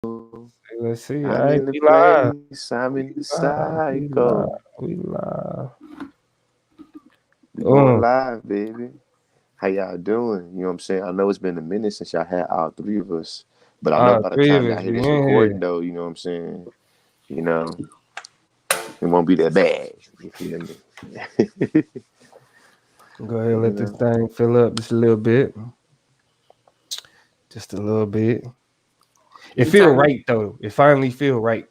Let's see. All I'm right, in the we live. place. I'm in the We live. cycle. We live. We going Um, live, baby. How y'all doing? You know what I'm saying? I know it's been a minute since y'all had all three of us, but I know by the three of time y'all us. hear We this in recording, here. though, you know what I'm saying? You know, it won't be that bad. You feel me? Go ahead, You let this know, thing fill up just a little bit. Just a little bit. It You feel talking? right though. It finally feel right.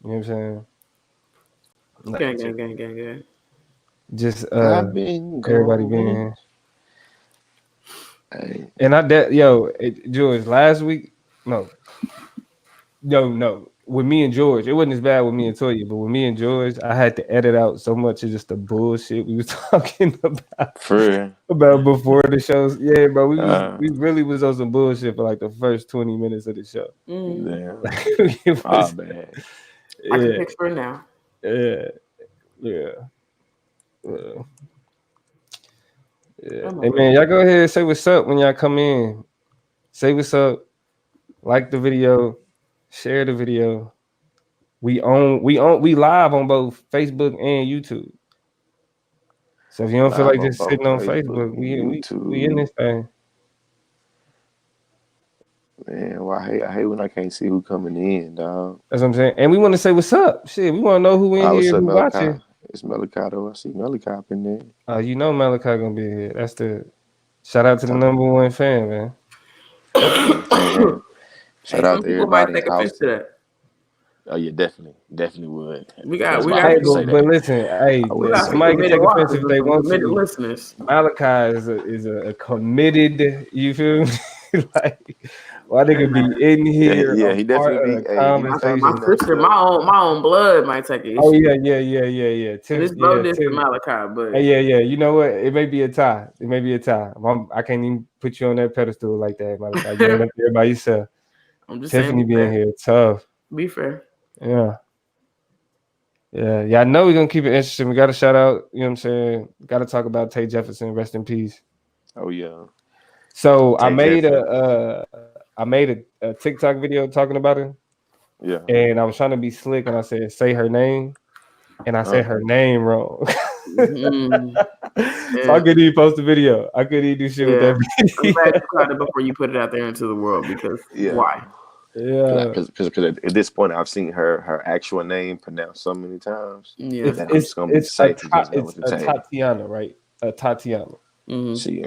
You know what I'm saying? Like, Gang. just I've been everybody being going. here. Hey, And George, last week, no. With me and George, it wasn't as bad with me and Toya, but with me and George, I had to edit out so much of just the bullshit we was talking for real. about before the shows. Yeah, bro, Uh, we really was on some bullshit for like the first 20 minutes of the show. damn. Like, it Oh, was, bad. I can yeah, picture it now. yeah, yeah, yeah, yeah. I'm Hey over man, it. y'all go ahead and say what's up when y'all come in. Say what's up, like the video, share the video. We live on both Facebook and YouTube. So if you don't feel Live like on just both sitting on Facebook Facebook, and we in YouTube. this thing. Man, well, I hate when I can't see who coming in, dog. That's what I'm saying. And we want to say what's up. Shit, we want to know who in What's here, up, who Malachi? watching. It's Malachi, though. I see Malachi up in there. You know Malachi gonna be here. That's the shout out to the Talk, number one fan, man. man. Shout Hey, out some to people everybody might in take offense to Houston. that. Oh, yeah, definitely would. We I got was we about got Hey, to some say but that. listen, hey, I we wouldn't got say some somebody can that. committed take offense watchers if and they some want committed to. listeners. Malachi is a committed. You feel me? Like, why they Hey could be man, in here, Yeah, a he part definitely of be. the Hey, he be my taking conversation. that sister, stuff. my own blood might take an Oh issue. yeah. And Tiff, it's no yeah, diss to Tiff. Malachi, but Hey, yeah. You know what? It may be a tie. It may be a tie. I can't even put you on that pedestal like that, Malachi. You ain't up there by yourself. I'm just saying, Tiffany being here, tough. be fair. Yeah. Yeah. I know we're gonna keep it interesting. We gotta shout out, you know what I'm saying? Gotta talk about Tay Jefferson, rest in peace. Oh, yeah. So Tay Jefferson. I made a TikTok video talking about her, Yeah. and I was trying to be slick, and I said say her name, and I said Uh, her name wrong. Mm, So I yeah, couldn't even post the video. I couldn't even do shit with yeah. that I'm glad video. you caught it before you put it out there into the world because yeah. why? Yeah, Because at this point, I've seen her actual name pronounced so many times Yeah. that I'm just going to be safe and just go with it's the a Tay. Tatiana, right? A Tatiana. Mm-hmm. See,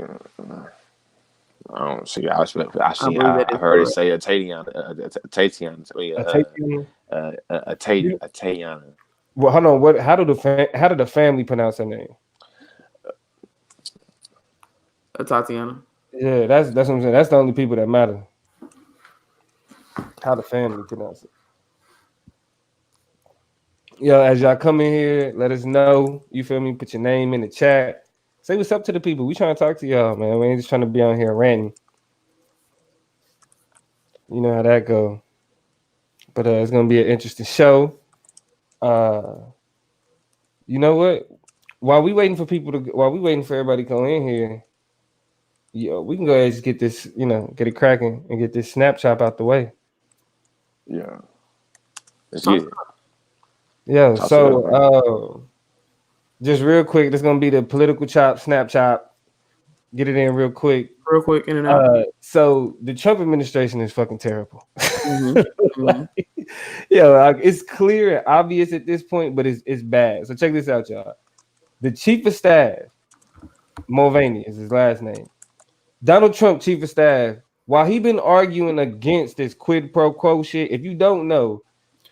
I don't see. I I see. believe that I is heard it correct. say a Tatiana, Tatiana, A Tatiana. You, a Tatiana. well, hold on. What? How did the family pronounce her name? Tatiana. Yeah, that's what I'm saying. That's the only people that matter. How the family pronounce it. Yo, as y'all come in here, let us know. You feel me? Put your name in the chat. Say what's up to the people. We trying to talk to y'all, man. We ain't just trying to be on here ranting. You know how that go. But it's gonna be an interesting show. Uh, you know what? While we waiting for everybody to come in here, we can go ahead and just get this, get it cracking and get this SnapChop out the way. Yeah, let's Talk get it. Yeah. Toss it up, So, bro. just real quick, this gonna be the political chop, SnapChop. Get it in real quick. real quick, in and out. So the Trump administration is fucking terrible. Mm-hmm. Mm-hmm. Like, like, it's clear and obvious at this point, but it's bad. So check this out, y'all. The chief of staff, Mulvaney is his last name. Donald Trump, chief of staff, while he been arguing against this quid pro quo shit, if you don't know,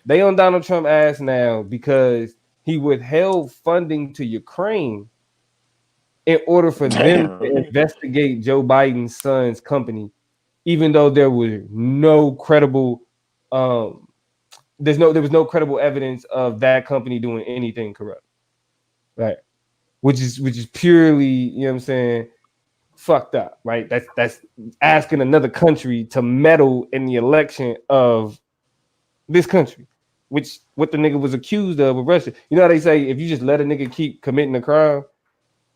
they on Donald Trump ass now because he withheld funding to Ukraine in order for them to Damn. investigate Joe Biden's son's company, even though there was no credible, um, there was no credible evidence of that company doing anything corrupt, right? Which is purely, you know what I'm saying, fucked up, right? That's asking another country to meddle in the election of this country, which what the nigga was accused of with Russia. You know how they say if you just let a nigga keep committing a crime,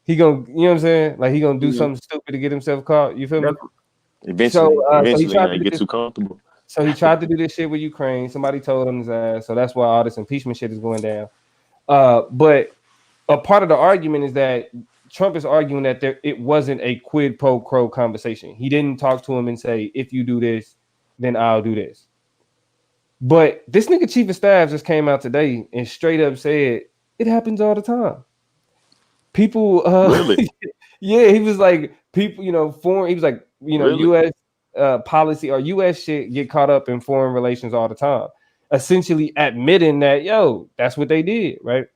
he gonna, you know what I'm saying? Like he gonna do Mm-hmm. something stupid to get himself caught. You feel me? So Eventually, so he eventually, tried to you do get this. too comfortable. So he tried to do this shit with Ukraine. Somebody told him his ass. So that's why all this impeachment shit is going down. But a part of the argument is that Trump is arguing that it wasn't a quid pro quo conversation. He didn't talk to him and say, if you do this, then I'll do this. But this nigga chief of staff just came out today and straight up said it happens all the time. People, Really? yeah, he was like, people, foreign. He was like, Really? U.S. Policy or U.S. shit get caught up in foreign relations all the time. Essentially admitting that, that's what they did, right?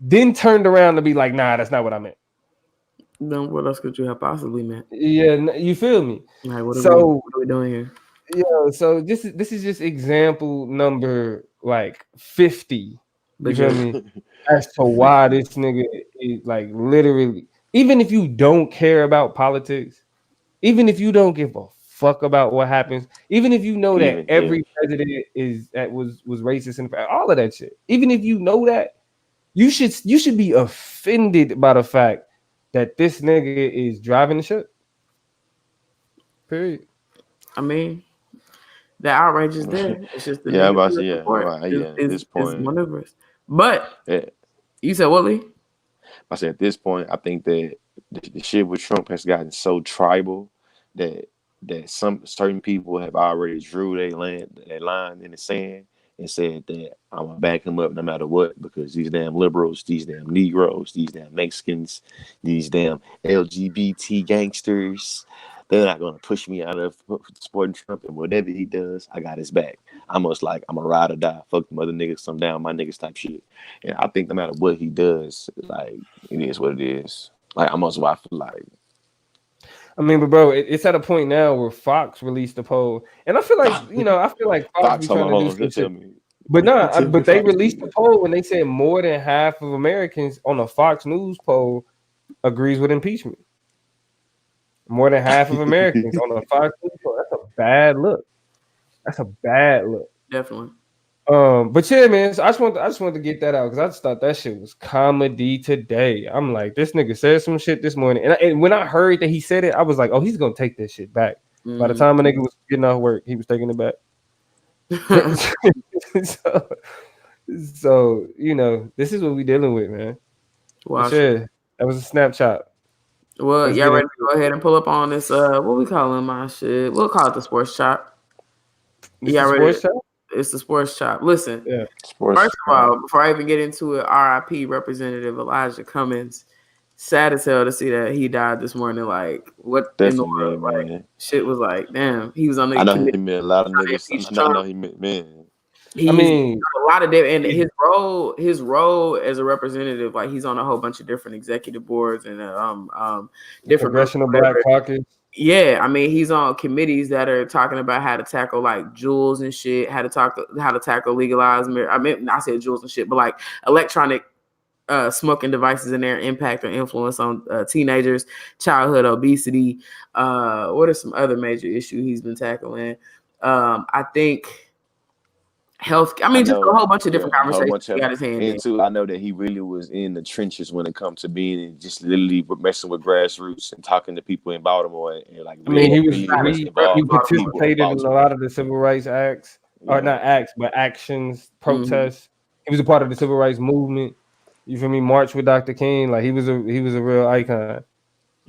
Then turned around to be like, nah, that's not what I meant. Then what else could you have possibly meant? Yeah, you feel me? Like, what So, are we doing here? yeah, so this is just example number like 50. You feel me? As to why this nigga is like literally, even if you don't care about politics, even if you don't give a fuck about what happens, even if you know that Even yeah. every president was racist and all of that shit, even if you know that, you should be offended by the fact that this nigga is driving the ship. Period. I mean, the outrage is there. It's just the Yeah, I'm niggas about to who say, yeah, support right, yeah. At this is point, maneuvers. But yeah, you said what, Lee? I said at this point, I think that the shit with Trump has gotten so tribal that some certain people have already drew their line in the sand and said that I'm gonna back him up no matter what, because these damn liberals, these damn Negroes, these damn Mexicans, these damn LGBT gangsters, they're not gonna push me out of supporting Trump, and whatever he does, I got his back. Almost like I'm a ride or die. Fuck them other niggas, some down my niggas type shit. And I think no matter what he does, like it is what it is. Like almost what I feel like. I mean, but bro, it's at a point now where Fox released a poll, and I feel like Fox Fox, be hold trying on, to do hold on, some just tell shit. me. But Tell me but they Fox released did a it. poll and they said more than half of Americans on a Fox News poll agrees with impeachment. More than half of Americans on a Fox News poll. That's a bad look. That's a bad look. Definitely. But yeah, man. So I just wanted to get that out because I just thought that shit was comedy today. I'm like, this nigga said some shit this morning, and when I heard that he said it, I was like, oh, he's gonna take this shit back. By the time a nigga was getting off work, he was taking it back. so, so this is what we dealing with, man. But Watch it. yeah, that was a SnapChop. Well, Let's y'all get ready into to go ahead and pull up on this? What we calling my shit? We'll call it the sports chop. this Y'all the ready? sports chop? It's the sports chop. Listen, Yeah. Sports. first of all, before I even get into it, R.I.P. Representative Elijah Cummings. Sad as hell to see that he died this morning. Like, what in the Definitely, world? Like, man. shit was like, damn. He was on the I know he committee met a lot of trying to niggas. impeach I know Trump. he met man. I mean, a lot of different, and his role as a representative, like he's on a whole bunch of different executive boards and different groups, Congressional Black whatever. Caucus. Yeah, I mean he's on committees that are talking about how to tackle like jewels and shit, how to tackle legalized. I mean, I said jewels and shit, but like electronic smoking devices and their impact or influence on teenagers, childhood obesity. What are some other major issues he's been tackling? I think health. I mean, just a whole bunch of different a whole conversations bunch he of got it. his hand in. And too, I know that he really was in the trenches when it comes to being just literally messing with grassroots and talking to people in Baltimore and like I mean, really he involved with the people in participated in a Baltimore. lot of the civil rights acts, or not acts, but actions, protests. He was a part of the civil rights movement. You feel me? March with Dr. King. Like he was a real icon.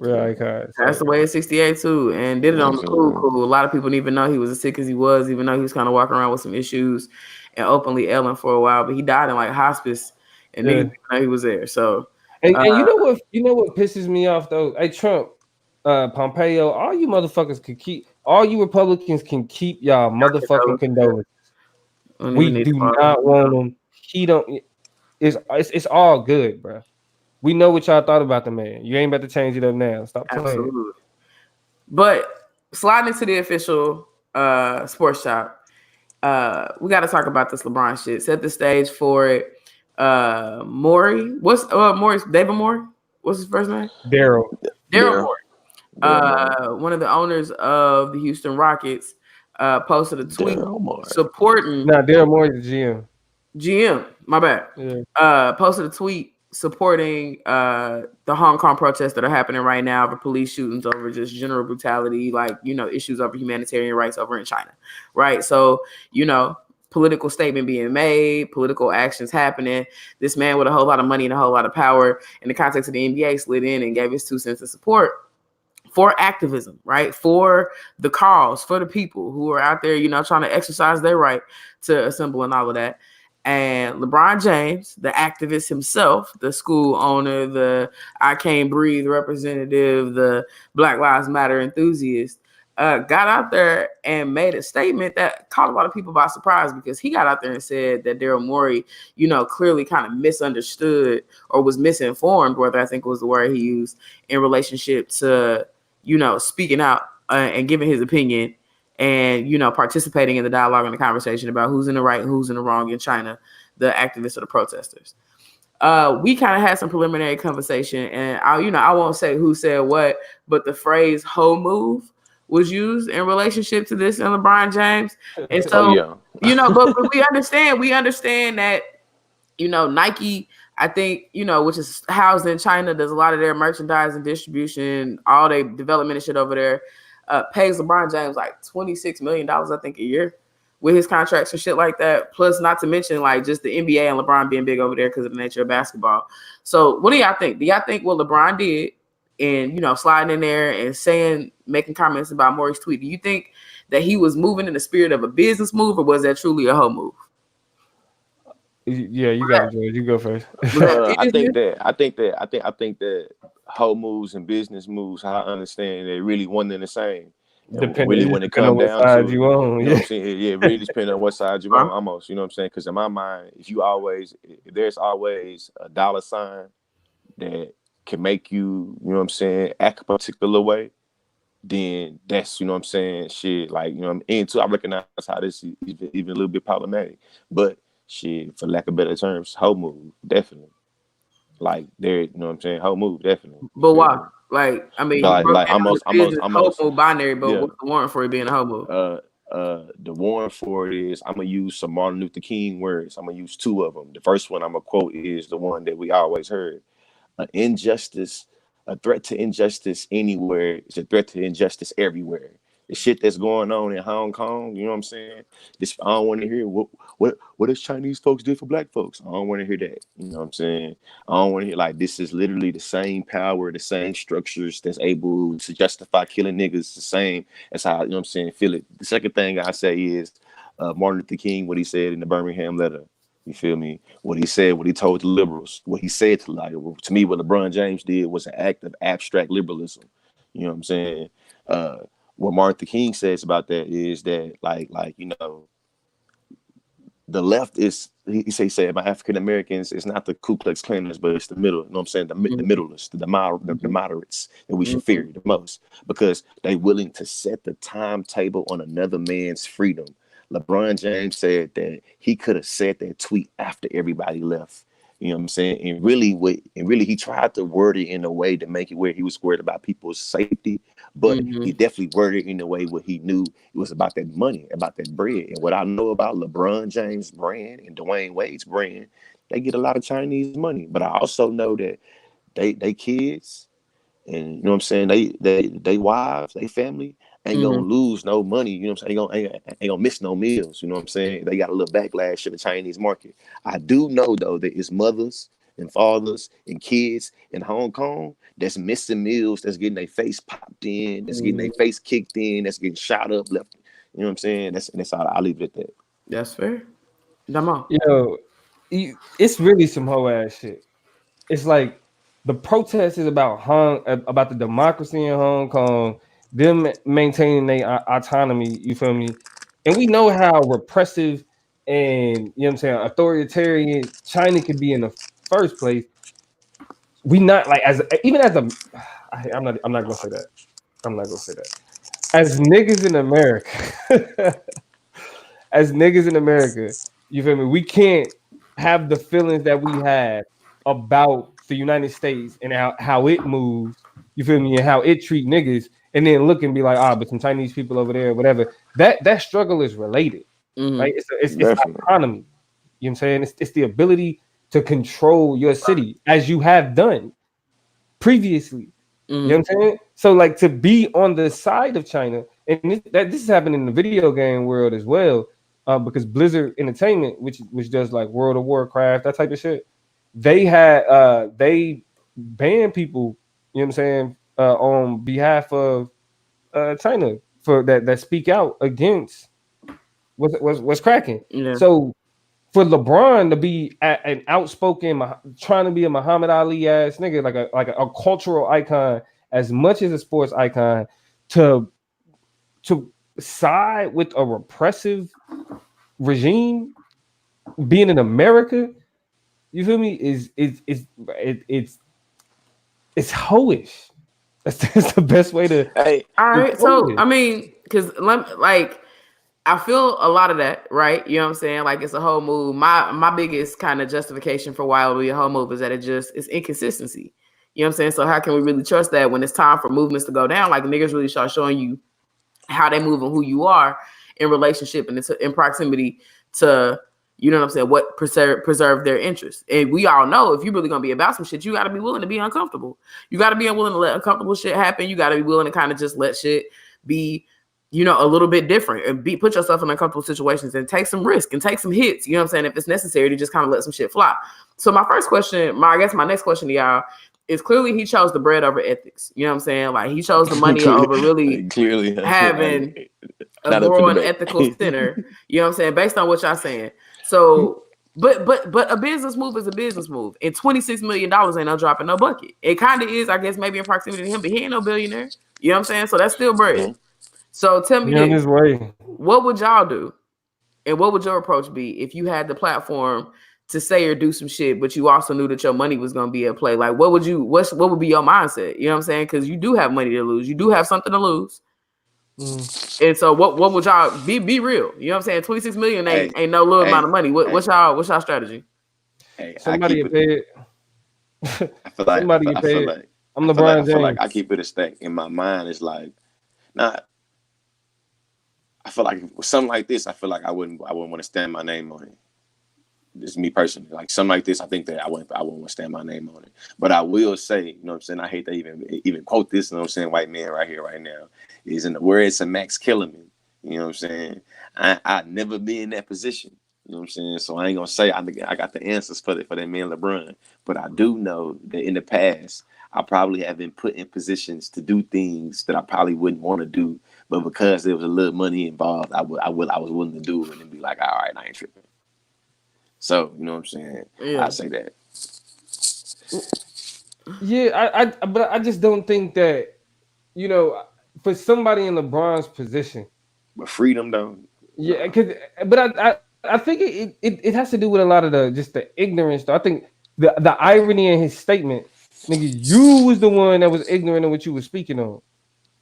Icon. That's the way at 68 too, and did it on the cool. A lot of people didn't even know he was as sick as he was, even though he was kind of walking around with some issues and openly ailing for a while. But he died in like hospice, and niggas didn't know he was there. So, and you know what pisses me off though? Hey Trump, Pompeo, all you motherfuckers all you Republicans can keep y'all motherfucking condolences. We do not want them. He don't. It's all good, bro. We know what y'all thought about the man. You ain't about to change it up now. Stop playing. Absolutely. But sliding into the official sports shop, we got to talk about this LeBron shit. Set the stage for it. Maury, what's Maury's David Moore? What's his first name? Daryl Moore. One of the owners of the Houston Rockets posted a tweet supporting. Daryl Moore is the GM. GM, my bad. Yeah. Posted a tweet supporting the Hong Kong protests that are happening right now, over police shootings, over just general brutality, like, issues over humanitarian rights over in China, right? So, political statement being made, political actions happening. This man with a whole lot of money and a whole lot of power in the context of the NBA slid in and gave his 2 cents of support for activism, right? For the cause, for the people who are out there, trying to exercise their right to assemble and all of that. And LeBron James, the activist himself, the school owner, the I Can't Breathe representative, the Black Lives Matter enthusiast, got out there and made a statement that caught a lot of people by surprise, because he got out there and said that Daryl Morey, clearly kind of misunderstood or was misinformed, whether I think was the word he used, in relationship to, speaking out and giving his opinion and, participating in the dialogue and the conversation about who's in the right and who's in the wrong in China, the activists or the protesters. We kind of had some preliminary conversation, and I won't say who said what, but the phrase "hoe move" was used in relationship to this and LeBron James. And so, but we understand that, Nike, I think, which is housed in China, does a lot of their merchandise and distribution, all their development and shit over there, pays LeBron James like $26 million, I think, a year with his contracts and shit like that. Plus, not to mention like just the NBA and LeBron being big over there because of the nature of basketball. So what do y'all think? Do y'all think what LeBron did and, sliding in there and making comments about Morey's tweet, do you think that he was moving in the spirit of a business move, or was that truly a hoe move? Yeah, you got it, George. You go first. I think that whole moves and business moves, how I understand, they really one and the same. Really, when it comes down to, you know what I'm saying? Yeah, really depending on what side you on, almost. You know what I'm saying? Because in my mind, if there's always a dollar sign that can make you, you know what I'm saying, act a particular way, then that's, you know what I'm saying, shit, like, and too, I recognize how this is even a little bit problematic. But shit, for lack of better terms, whole move, definitely. Like, there, you know what I'm saying, whole move, definitely. But why? Like, I mean, like almost homo binary, but what's the warrant for it being a homo? The warrant for it is, I'm gonna use some Martin Luther King words. I'm gonna use two of them. The first one I'm gonna quote is the one that we always heard: injustice, a threat to injustice anywhere is a threat to injustice everywhere. The shit that's going on in Hong Kong, you know what I'm saying? I don't want to hear what does Chinese folks do for black folks. I don't want to hear that. You know what I'm saying? I don't want to hear, like, this is literally the same power, the same structures that's able to justify killing niggas, the same as how, you know what I'm saying, feel it. The second thing I say is Martin Luther King, what he said in the Birmingham letter. You feel me? What he said, what he told the liberals, what he said to me, what LeBron James did was an act of abstract liberalism. You know what I'm saying? What Martin Luther King says about that is that, like the left is, he said, my African Americans, it's not the Ku Klux Klaners, but it's the middle. You know what I'm saying? The middleists, the moderates that we should fear the most, because they willing to set the timetable on another man's freedom. LeBron James said that he could have said that tweet after everybody left. You know what I'm saying? And really, he tried to word it in a way to make it where he was worried about people's safety, but he definitely worded it in a way where he knew it was about that money, about that bread. And what I know about LeBron James' brand and Dwayne Wade's brand, they get a lot of Chinese money. But I also know that they kids, and you know what I'm saying, they wives, they family ain't gonna lose no money. You know what I'm saying? Ain't gonna miss no meals. You know what I'm saying? They got a little backlash in the Chinese market. I do know though that it's mothers and fathers and kids in Hong Kong that's missing meals, that's getting their face popped in, that's getting their face kicked in, that's getting shot up left. You know what I'm saying? That's how I'll leave it at that. That's fair. Damo. Yo, it's really some hoe ass shit. It's like the protest is about the democracy in Hong Kong, them maintaining their autonomy. You feel me? And we know how repressive and, you know what I'm saying, authoritarian China could be in the first place. We not like even as a I'm not gonna say that. I'm not gonna say that. As niggas in America, as niggas in America, you feel me? We can't have the feelings that we have about the United States and how it moves, you feel me, and how it treat niggas, and then look and be like, but some Chinese people over there, whatever. That struggle is related, right? It's autonomy. You know what I'm saying? It's the ability to control your city as you have done previously. You know what I'm saying? So like to be on the side of China, and this is happening in the video game world as well, because Blizzard Entertainment, which does like World of Warcraft, that type of shit, they ban people, you know what I'm saying, on behalf of China for that speak out against what's cracking. Yeah. So for LeBron to be an outspoken, trying to be a Muhammad Ali ass nigga, like a cultural icon as much as a sports icon, to side with a repressive regime, being in America, you feel me? It's hoish. That's the best way to. Hey, All right. So it. I mean, because like I feel a lot of that, right? You know what I'm saying? Like it's a whole move. My biggest kind of justification for why it would be a whole move is that it's inconsistency. You know what I'm saying? So how can we really trust that when it's time for movements to go down? Like niggas really start showing you how they move and who you are in relationship and in proximity to, you know what I'm saying, what preserve their interests. And we all know if you're really gonna be about some shit, you gotta be willing to be uncomfortable. You gotta be willing to let uncomfortable shit happen. You gotta be willing to kind of just let shit be, you know, a little bit different and put yourself in uncomfortable situations and take some risk and take some hits. You know what I'm saying? If it's necessary to just kind of let some shit fly. So my first question, I guess my next question to y'all is clearly he chose the bread over ethics. You know what I'm saying? Like he chose the money over really clearly having a not up for moral and debate. ethical center. You know what I'm saying? Based on what y'all saying. So, but a business move is a business move. And $26 million ain't no drop in no bucket. It kind of is, I guess, maybe in proximity to him, but he ain't no billionaire. You know what I'm saying? So that's still bread. So tell me on this. his way. What would y'all do? And what would your approach be if you had the platform to say or do some shit, but you also knew that your money was going to be at play? Like, what would be your mindset? You know what I'm saying? Because you do have money to lose. You do have something to lose. And so what would y'all be real? You know what I'm saying? 26 million ain't no little amount of money. What's y'all strategy? Hey, Somebody get paid. I feel like Somebody get paid. I'm I LeBron feel James. like I keep it a stack in my mind. It's like not. I feel like with something like this, I feel like I wouldn't want to stamp my name on it. This is me personally. Like something like this, I think that I wouldn't want to stamp my name on it. But I will say, you know what I'm saying? I hate to even quote this, you know what I'm saying, white man right here, right now. Is in the words of Max Kellerman. You know what I'm saying? I'd never be in that position. You know what I'm saying? So I ain't gonna say I got the answers for that man LeBron. But I do know that in the past, I probably have been put in positions to do things that I probably wouldn't want to do. But because there was a little money involved, I was willing to do it and be like, all right, I ain't tripping. So, you know what I'm saying? Yeah. I say that. Yeah, but I just don't think that, you know, for somebody in LeBron's position. But freedom though. Yeah, I think it has to do with a lot of the ignorance. Though. I think the irony in his statement, nigga, you was the one that was ignorant of what you were speaking on.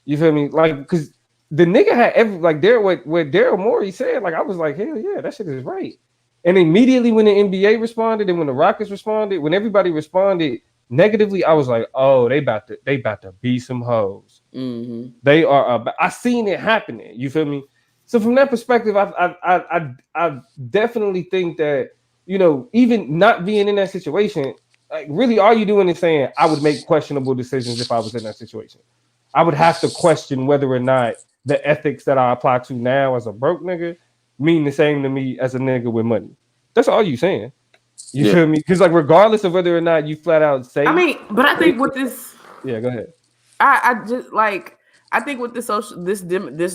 You feel me? Like, because the nigga had like what Daryl Morey said, like I was like, hell yeah, that shit is right. And immediately when the NBA responded and when the Rockets responded, when everybody responded negatively, I was like, oh, they about to be some hoes. Mm-hmm. They are. I seen it happening. You feel me? So from that perspective, I definitely think that, you know, even not being in that situation, like really all you doing is saying I would make questionable decisions if I was in that situation. I would have to question whether or not the ethics that I apply to now as a broke nigga mean the same to me as a nigga with money. That's all you saying. You feel me? Because like regardless of whether or not you flat out say, I mean, but I think with this, yeah, go ahead. I just like I think what this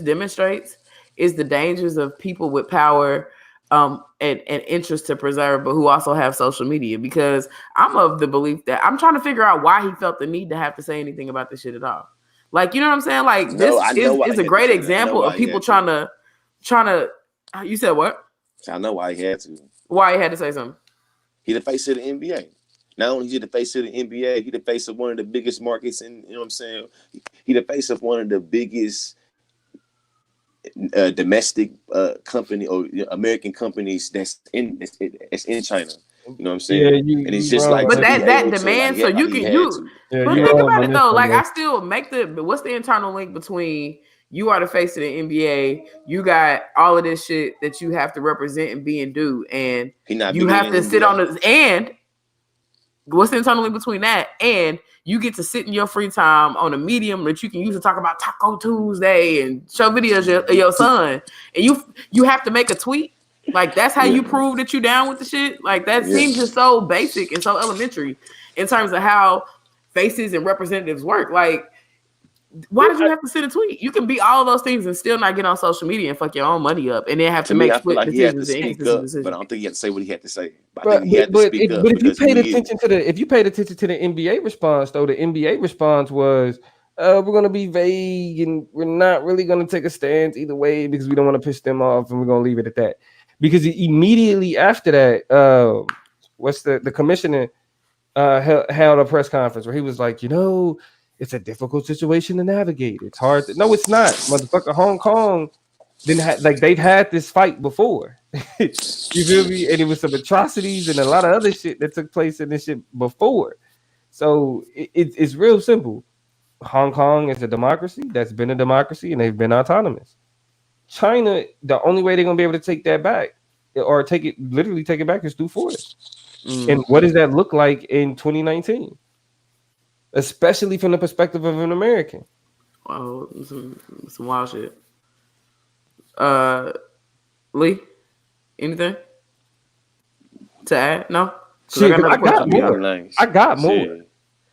demonstrates is the dangers of people with power and interest to preserve, but who also have social media. Because I'm of the belief that I'm trying to figure out why he felt the need to have to say anything about this shit at all. Like, you know what I'm saying? Like this is a great example of people trying to. You said what? I know why he had to. Why he had to say something? He the face of the NBA. Not only is he the face of the NBA, he the face of one of the biggest markets in, you know what I'm saying? He the face of one of the biggest domestic company or American companies that's in China. You know what I'm saying? Yeah, and it's just like, but that demand, demand, so you can Yeah, but you think wrong about on it this though. one, Like bro. I still make what's the internal link between you are the face of the NBA, you got all of this shit that you have to represent and be and do, and he not you bigger have than to sit NBA. on the What's the internal link between that and you get to sit in your free time on a medium that you can use to talk about Taco Tuesday and show videos of your son, and you have to make a tweet? Like, that's how you prove that you down with the shit? Like, that seems just so basic and so elementary in terms of how faces and representatives work. Like, why did you have to send a tweet? You can be all of those things and still not get on social media and fuck your own money up, and then have to me, make I feel split like he had to decisions and speak inconsistent up, decisions. but I don't think he had to say what he had to say. But I But think he had to speak up. but if you because paid attention to the NBA response, though, the NBA response was, we're gonna be vague and we're not really gonna take a stance either way because we don't want to piss them off, and we're gonna leave it at that. Because immediately after that, what's the commissioner held a press conference where he was like, it's a difficult situation to navigate. It's hard. No, it's not, motherfucker. Hong Kong they've had this fight before. You feel me? And it was some atrocities and a lot of other shit that took place in this shit before. So it's real simple. Hong Kong is a democracy that's been a democracy and they've been autonomous. China, the only way they're gonna be able to take that back or literally take it back is through force. And what does that look like in 2019? Especially from the perspective of an American. Oh, some wild shit. Lee, anything to add? No. Shit, I got more. I got more.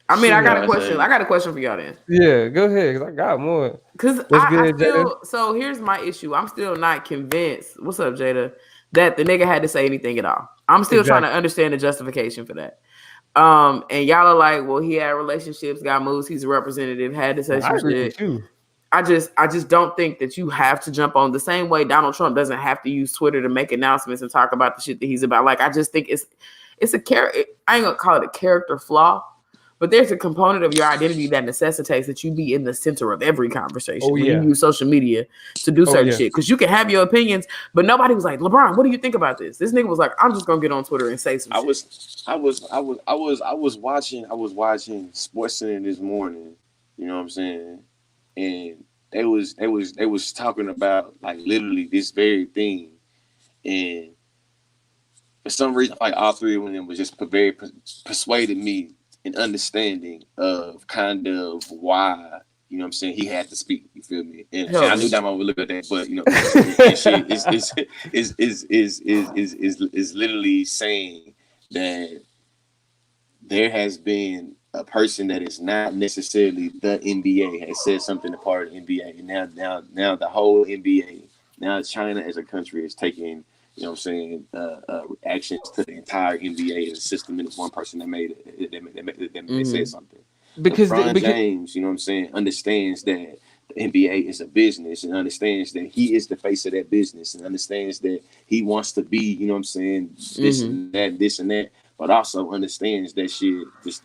I mean, I got a question. I got a question for y'all then. Yeah, go ahead. Cause I got more. Cause I still. So here's my issue. I'm still not convinced. What's up, Jada? That the nigga had to say anything at all. I'm still trying to understand the justification for that. And y'all are like, well, he had relationships, got moves. He's a representative. Had to say some shit. I just don't think that you have to jump on the same way Donald Trump doesn't have to use Twitter to make announcements and talk about the shit that he's about. Like, I just think it's a character. I ain't gonna call it a character flaw, but there's a component of your identity that necessitates that you be in the center of every conversation when you use social media to do certain shit. Because you can have your opinions, but nobody was like, LeBron, what do you think about this? This nigga was like, I'm just gonna get on Twitter and say some shit. I was watching SportsCenter this morning. You know what I'm saying? And they was talking about like literally this very thing, and for some reason, like all three of them was just very persuaded me in understanding of kind of why, you know what I'm saying, he had to speak. You feel me? And I knew that I would look at that, but is literally saying that there has been a person that is not necessarily the NBA has said something to part of the NBA, and now the whole NBA, now China as a country is taking, you know what I'm saying, actions to the entire NBA as a system, and it's one person that made it, that said something. Because LeBron James, you know what I'm saying, understands that the NBA is a business and understands that he is the face of that business and understands that he wants to be, you know what I'm saying, this and that, but also understands that shit just.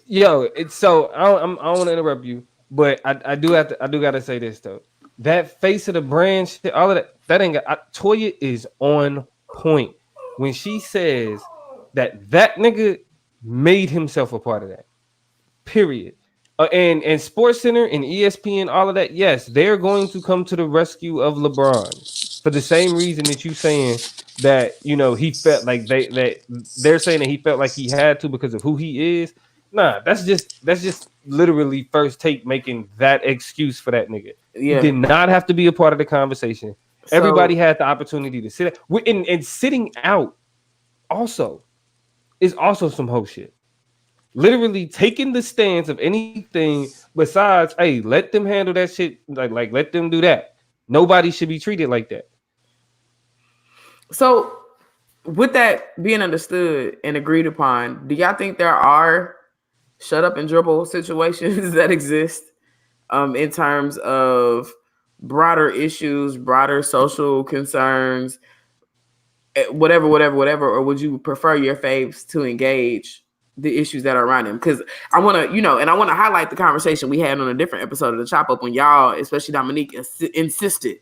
Yo, it's so I don't want to interrupt you, but I do gotta say this though. That face of the brand shit, all of that ain't got. Toya is on point when she says that nigga made himself a part of that. Period. And SportsCenter and ESPN, all of that. Yes, they're going to come to the rescue of LeBron for the same reason that you saying that, you know, he felt like they're saying that he felt like he had to because of who he is. Nah, that's just literally First Take making that excuse for that nigga. Yeah. He did not have to be a part of the conversation. So, everybody had the opportunity to sit out. And sitting out also is also some whole shit. Literally taking the stance of anything besides, hey, let them handle that shit. Like let them do that. Nobody should be treated like that. So, with that being understood and agreed upon, do y'all think there are shut up and dribble situations that exist in terms of broader issues, broader social concerns, whatever, or would you prefer your faves to engage the issues that are around him? Because I want to, and I want to highlight the conversation we had on a different episode of the Chop Up when y'all, especially Dominique, insisted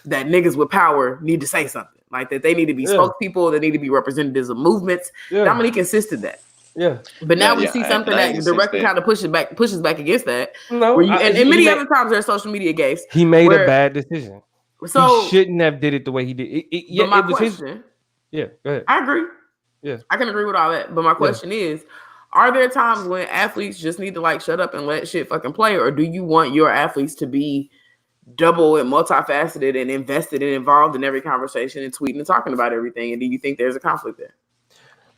that niggas with power need to say something, like that they need to be spokespeople, they need to be representatives of movements. Dominique insisted that. Yeah, but now we see something that directly kind of pushes back against that. No, and many other times there's social media games. He made a bad decision. So he shouldn't have did it the way he did. My question Yeah, go ahead. I agree. Yeah. I can agree with all that. But my Yeah. question is, are there times when athletes just need to like shut up and let shit fucking play? Or do you want your athletes to be double and multifaceted and invested and involved in every conversation and tweeting and talking about everything? And do you think there's a conflict there?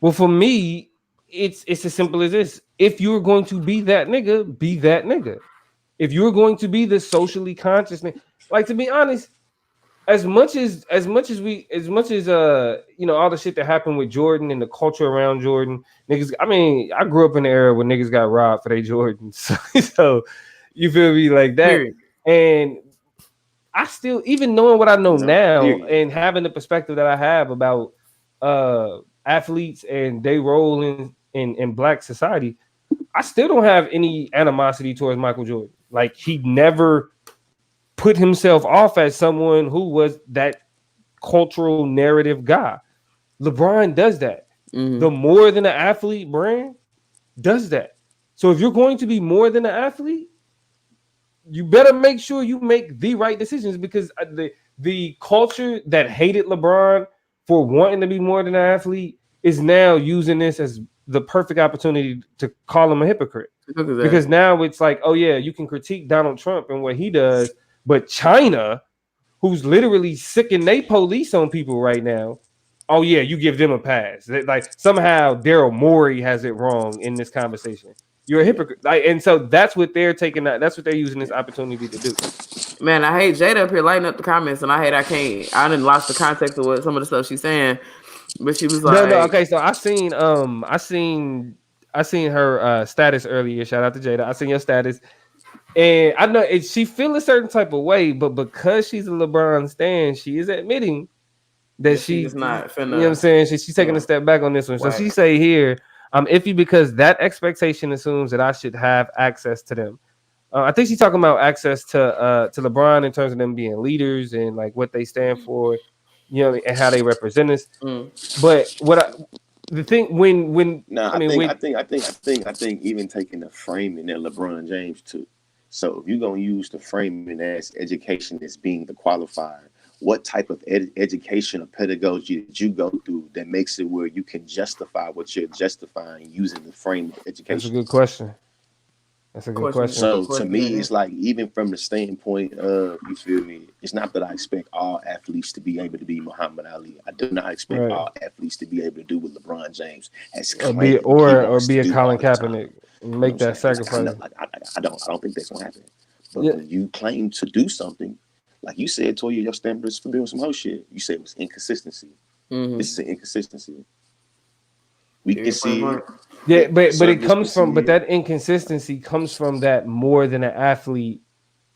Well, for me, it's as simple as this. If you're going to be that nigga, be that nigga. If you're going to be the socially conscious, like to be honest, as much as you know all the shit that happened with Jordan and the culture around Jordan, niggas. I mean, I grew up in the era where niggas got robbed for their Jordans, so you feel me like that. Period. And I still, even knowing what I know No, now period. and having the perspective that I have about athletes and their role in black society, I still don't have any animosity towards Michael Jordan. Like he never put himself off as someone who was that cultural narrative guy. LeBron does that. Mhm. The more than an athlete brand does that. So if you're going to be more than an athlete, you better make sure you make the right decisions because the culture that hated LeBron for wanting to be more than an athlete is now using this as the perfect opportunity to call him a hypocrite. Look at that. Because now it's like, oh yeah, you can critique Donald Trump and what he does, but China, who's literally sicking they police on people right now, oh yeah, you give them a pass. Like somehow Daryl Morey has it wrong in this conversation. You're a hypocrite. Like, and so that's what they're taking. That's what they're using this opportunity to do. Man, I hate Jada up here lighting up the comments, and I didn't lost the context of what some of the stuff she's saying, but she was like, No. Okay, so I seen her status earlier. Shout out to Jada. I seen your status, and I know she feel a certain type of way, but because she's a LeBron stan, she is admitting that she's not finna. you know what I'm saying? She's taking a step back on this one. So Right. she say here, I'm iffy because that expectation assumes that I should have access to them. I think she's talking about access to LeBron in terms of them being leaders and like what they stand for, you know, and how they represent us. But the thing when No, I mean I think even taking the framing that LeBron James took. So if you're gonna use the framing as education as being the qualifier, what type of education or pedagogy did you go through that makes it where you can justify what you're justifying using the frame of education? that's a good question. That's a good question. So to me, it's like even from the standpoint of, you feel me, it's not that I expect all athletes to be able to be Muhammad Ali. I do not expect all athletes to be able to do what LeBron James has Or claimed be he or wants be to a do Colin all the time. Kaepernick and make that sacrifice. I don't think that's gonna happen. But when you claim to do something, like you said, Toya, your standards for doing some whole shit. You said it was inconsistency. This is an inconsistency. We can see it. Yeah, but it comes from, but that inconsistency comes from that more than an athlete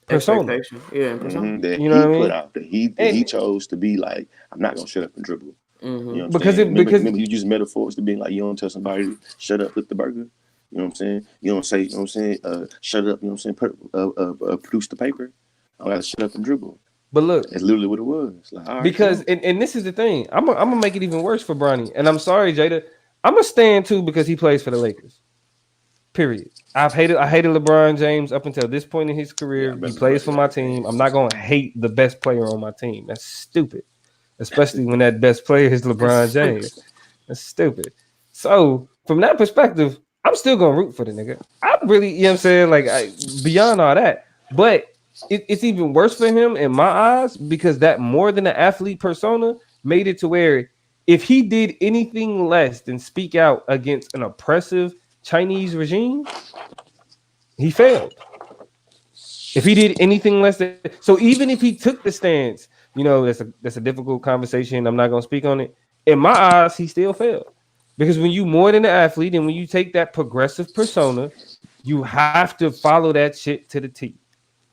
persona. Yeah, persona. That You know what I he put mean? out, that he chose to be like, I'm not gonna shut up and dribble. You know what I'm Because saying? because remember you use metaphors to being like, you don't tell somebody to shut up, flip the burger. You know what I'm saying? You don't say, you know what I'm saying, shut up, you know what I'm saying, produce the paper. I gotta shut up and dribble. But look, that's literally what it was. Like, all right, because and this is the thing. I'm gonna make it even worse for Bronny. And I'm sorry, Jada. I'm gonna stand too because he plays for the Lakers. Period. I hated LeBron James up until this point in his career. He plays for my team. I'm not gonna hate the best player on my team. That's stupid. Especially when that best player is LeBron James. That's stupid. So from that perspective, I'm still gonna root for the nigga. I really, you know what I'm saying? Like beyond all that. But it's even worse for him in my eyes because that more than an athlete persona made it to where if he did anything less than speak out against an oppressive Chinese regime, he failed. If he did anything less than so, even if he took the stance, you know, that's a difficult conversation. I'm not gonna speak on it. In my eyes, he still failed. Because when you more than an athlete and when you take that progressive persona, you have to follow that shit to the T.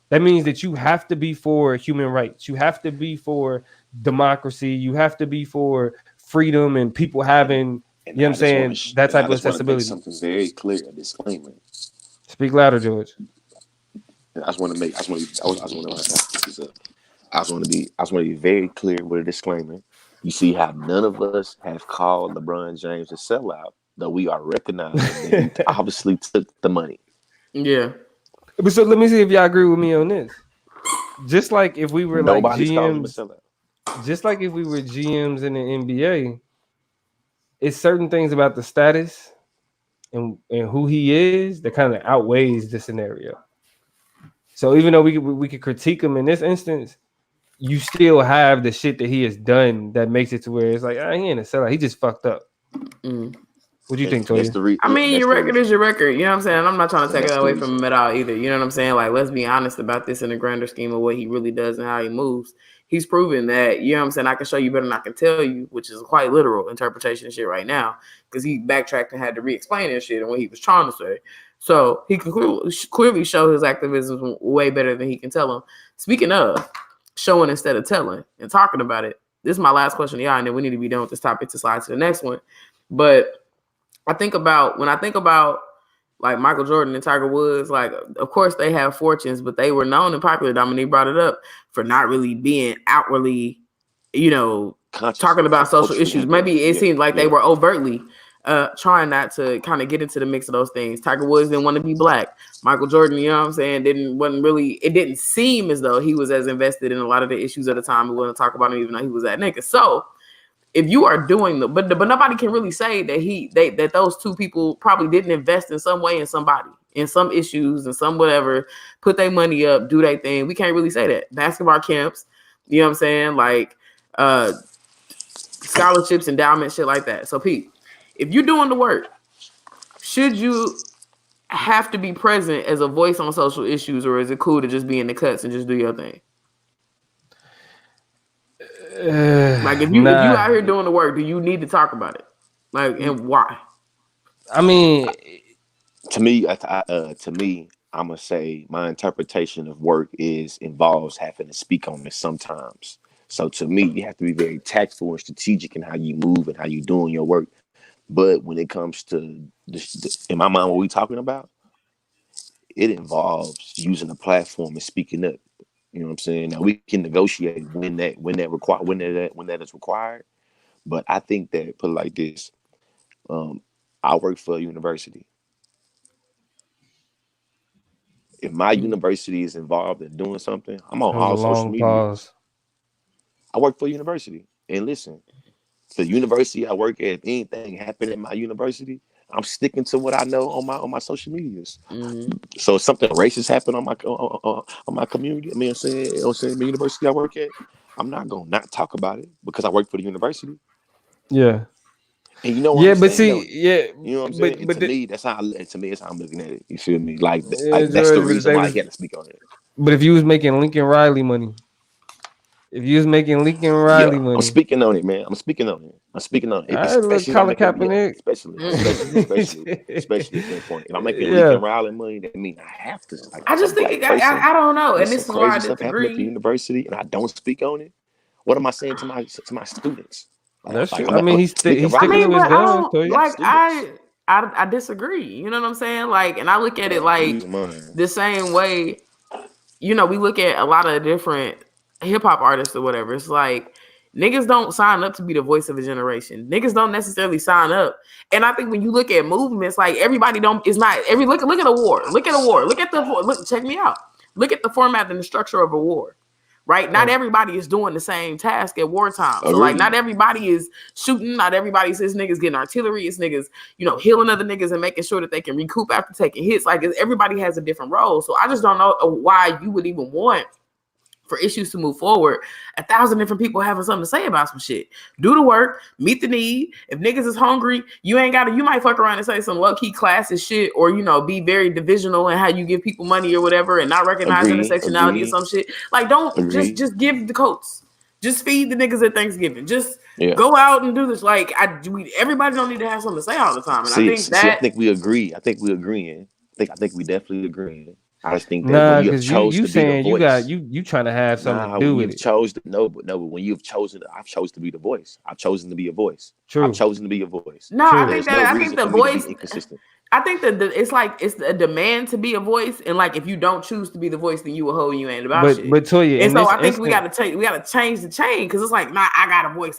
That means that you have to be for human rights. You have to be for democracy. You have to be for freedom and people having, you know what I'm saying, that type of accessibility. Something very clear, a disclaimer. Speak louder, George. I just want to be very clear with a disclaimer. You see how none of us have called LeBron James a sellout, though we are recognizing that he obviously took the money. Yeah. But so let me see if y'all agree with me on this. Just like if we were Nobody's like calling him a GMs, sellout. just like if we were GMs in the NBA, it's certain things about the status and who he is that kind of outweighs the scenario. So even though we could critique him in this instance, you still have the shit that he has done that makes it to where it's like, he ain't a sellout. He just fucked up. Mm. What do you think, That's Toya? the reason. I mean, your record is your record. You know what I'm saying? I'm not trying to And take it that's the away from reason. him at all either. You know what I'm saying? Like, let's be honest about this in the grander scheme of what he really does and how he moves. He's proven that, you know what I'm saying, I can show you better than I can tell you, which is a quite literal interpretation of shit right now, because he backtracked and had to re-explain that shit and what he was trying to say. So he can clearly show his activism way better than he can tell them. Speaking of showing instead of telling and talking about it, this is my last question to y'all, and then we need to be done with this topic to slide to the next one. But when I think about like Michael Jordan and Tiger Woods, like, of course they have fortunes, but they were known and popular. Dominique brought it up for not really being outwardly, talking about social issues. Maybe it seemed like they were overtly trying not to kind of get into the mix of those things. Tiger Woods didn't want to be black. Michael Jordan, you know what I'm saying, it didn't seem as though he was as invested in a lot of the issues at the time. We want to talk about him even though he was that nigga. So if you are doing but nobody can really say that that those two people probably didn't invest in some way in somebody, in some issues and some whatever, put their money up, do their thing. We can't really say that. Basketball camps, you know what I'm saying? Like scholarships, endowments, shit like that. So Pete, if you're doing the work, should you have to be present as a voice on social issues, or is it cool to just be in the cuts and just do your thing? Like if you out here doing the work, do you need to talk about it? Like, and why? I mean, to me, I'm gonna say my interpretation of work involves having to speak on it sometimes. So to me, you have to be very tactful and strategic in how you move and how you doing your work. But when it comes to in my mind, what we talking about, it involves using a platform and speaking up. You know what I'm saying? Now we can negotiate when that is required. But I think that, put it like this, I work for a university. If my university is involved in doing something, I'm on that was a all social long media. pause. I work for a university. And listen, the university I work at, if anything happened at my university, I'm sticking to what I know on my social medias. Mm-hmm. So if something racist happened on my community, I mean, I'm saying the university I work at, I'm not gonna not talk about it because I work for the university. Yeah. And you know what Yeah, I'm but saying? see, yeah, You know what I'm saying? And but that's how I'm looking at it. You feel me? Like yeah, that's the George, but reason why I got to speak on it. but if you was making Lincoln Riley money, Yeah, I'm speaking on it, man. I'm speaking on it. I look Especially if I'm Colin making, Kaepernick. especially at that point. If I'm making Yeah, Lincoln Riley money, that means I have to, like, I as a just black think person, I don't know, and and some this is why crazy I stuff happened at the disagree. university, and I don't speak on it. What am I saying to my students? that's true. I'm, I mean, Lincoln he's I sticking Riley, to mean, his but I guns, don't Toya. got like students. I disagree. You know what I'm saying? Like, and I look at it like the same way. We look at a lot of different hip hop artists or whatever. It's like niggas don't sign up to be the voice of a generation. Niggas don't necessarily sign up. And I think when you look at movements, like everybody don't is not every look at a war. Look at a war. Check me out. Look at the format and the structure of a war. Right? Not everybody is doing the same task at wartime. So like not everybody is shooting, not everybody says niggas getting artillery, it's niggas, healing other niggas and making sure that they can recoup after taking hits. Like everybody has a different role. So I just don't know why you would even want for issues to move forward, 1,000 different people having something to say about some shit. Do the work, meet the need. If niggas is hungry, you might fuck around and say some low-key classist shit, or be very divisional in how you give people money or whatever and not recognize intersectionality or some shit. Like, don't just give the coats. Just feed the niggas at Thanksgiving. Just go out and do this. Like, everybody don't need to have something to say all the time. And I think we agree. I think we agreeing. I think we definitely agreeing. I just think that when Nah, you have because chose you to be the saying voice, you trying to have something to do when with you've it. chose to but when you've chosen, I've chosen to be the voice. I've chosen to be a voice. True. I've chosen to be a voice. No, True. I think the voice. Inconsistent. I think that it's a demand to be a voice, and like if you don't choose to be the voice, then you a hoe. You ain't about shit. But Toya, and so I think we gotta change the chain, because it's like, nah, I got a voice.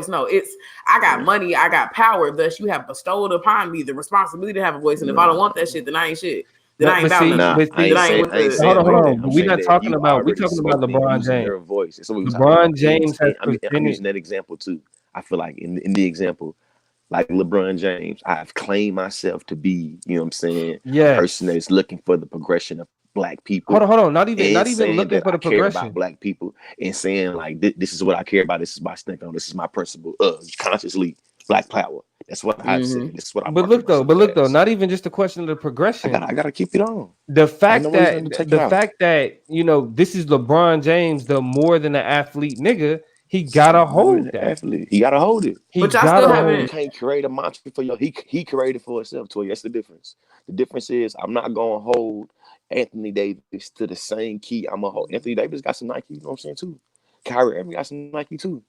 No, it's I got money, I got power. Thus, you have bestowed upon me the responsibility to have a voice. And if I don't want that shit, then I ain't shit. Then I ain't about nothing. Hold on. I'm we're not talking about LeBron LeBron James. Your voice. So LeBron James has I'm presented. using that example too. I feel like in the example, like LeBron James, I've claimed myself to be, you know what I'm saying, a person that Yes. is looking for the progression of black people Hold on. and Not even saying looking that for I the care about progression. black people and saying like this is what I care about. This is my stand on. This is my principle. Consciously black power. That's what I've said. This is what I market myself But look though, as. not even just the question of the progression. I gotta keep it on. The Ain't no fact reason that to take it out. this is LeBron James, the more than an athlete nigga, he gotta More than hold an that. athlete, he gotta hold it. He But y'all gotta still But you haven't. hold can't create a mantra for your. He created for himself. To you, that's the difference. The difference is I'm not gonna hold Anthony Davis to the same key. I'm gonna hold Anthony Davis got some Nike. You know what I'm saying too. Kyrie Irving got some Nike too.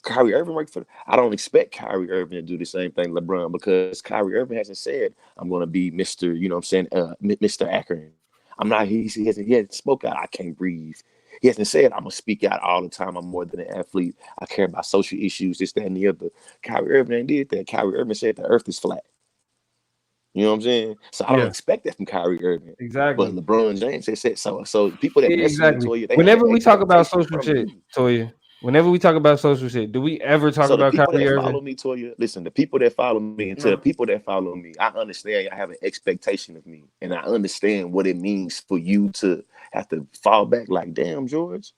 Kyrie Irving worked for. I don't expect Kyrie Irving to do the same thing LeBron because Kyrie Irving hasn't said I'm gonna be Mister. You know what I'm saying, Mister Akron. I'm not. He hasn't spoke out. I can't breathe. He hasn't said I'm gonna speak out all the time. I'm more than an athlete. I care about social issues, this, that, and the other. Kyrie Irving ain't did that. Kyrie Irving said the earth is flat. You know what I'm saying? So I don't yeah, expect that from Kyrie Irving. But exactly. LeBron James has said so. So people that mess with me, Exactly. Toya, they have Whenever that we talk about expectation social from shit, me. Toya, whenever we talk about social shit, do we ever talk So the about people Kyrie that Irving? follow me, Toya, listen, the people that follow me and to the No. people that follow me, I understand y'all have an expectation of me. And I understand what it means for you to have to fall back like, damn, George.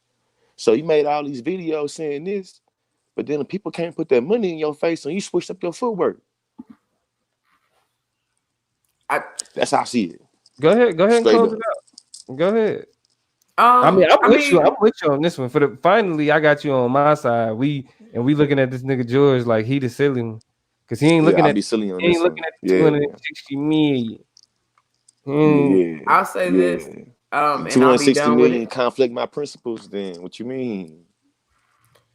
So you made all these videos saying this, but then the people can't put their money in your face and you switched up your footwork. I That's how I see it. Go ahead and Straight close it up. out. Go ahead. I'm I with you. mean, I'm with you on this one. Finally, I got you on my side. We looking at this nigga George like he the silly one, cause Yeah, I'll be silly on he ain't this looking one. at the Yeah. 260 million. Yeah. I'll say this, Yeah. and I'll be 260 done with million it. conflict my principles then. What you mean?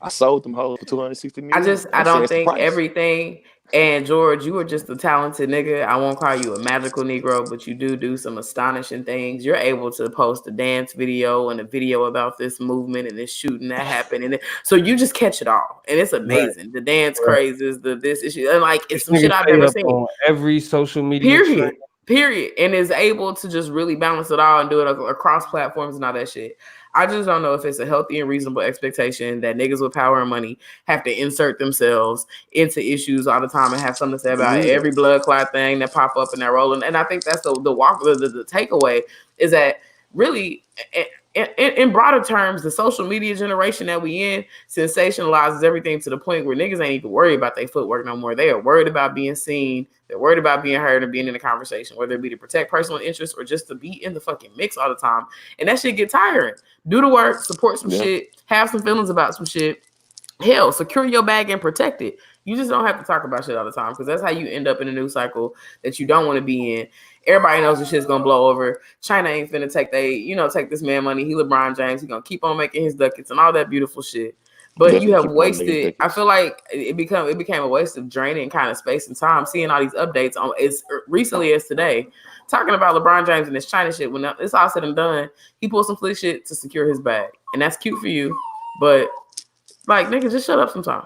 I sold them hoes for 260 million. I I'm saying don't it's the think price. everything. And George, you are just a talented nigga. I won't call you a magical Negro, but you do some astonishing things. You're able to post a dance video and a video about this movement and this shooting that happened, so you just catch it all, and it's Right, amazing. The dance right. crazes, this issue, and like it's This some nigga shit I've stay never up seen. on every social media trend. Period. Period. And is able to just really balance it all and do it across platforms and all that shit. I just don't know if it's a healthy and reasonable expectation that niggas with power and money have to insert themselves into issues all the time and have something to say about Yeah. every blood clot thing that pop up in that role. And I think that's the takeaway is that really in broader terms, the social media generation that we in sensationalizes everything to the point where niggas ain't even worried about their footwork no more. They are worried about being seen. They're worried about being heard and being in the conversation, whether it be to protect personal interests or just to be in the fucking mix all the time. And that shit get tiring. Do the work, support some Yeah. shit, have some feelings about some shit. Hell, secure your bag and protect it. You just don't have to talk about shit all the time because that's how you end up in a news cycle that you don't want to be in. Everybody knows the shit's gonna blow over. China ain't finna take this man money. He LeBron James. He gonna keep on making his ducats and all that beautiful shit. But you Definitely have keep on making wasted. I thickets. feel like it became a waste of draining kind of space and time seeing all these updates on as recently as today, talking about LeBron James and this China shit. When it's all said and done, he pulled some flick shit to secure his bag, and that's cute for you. But like, nigga, just shut up sometime.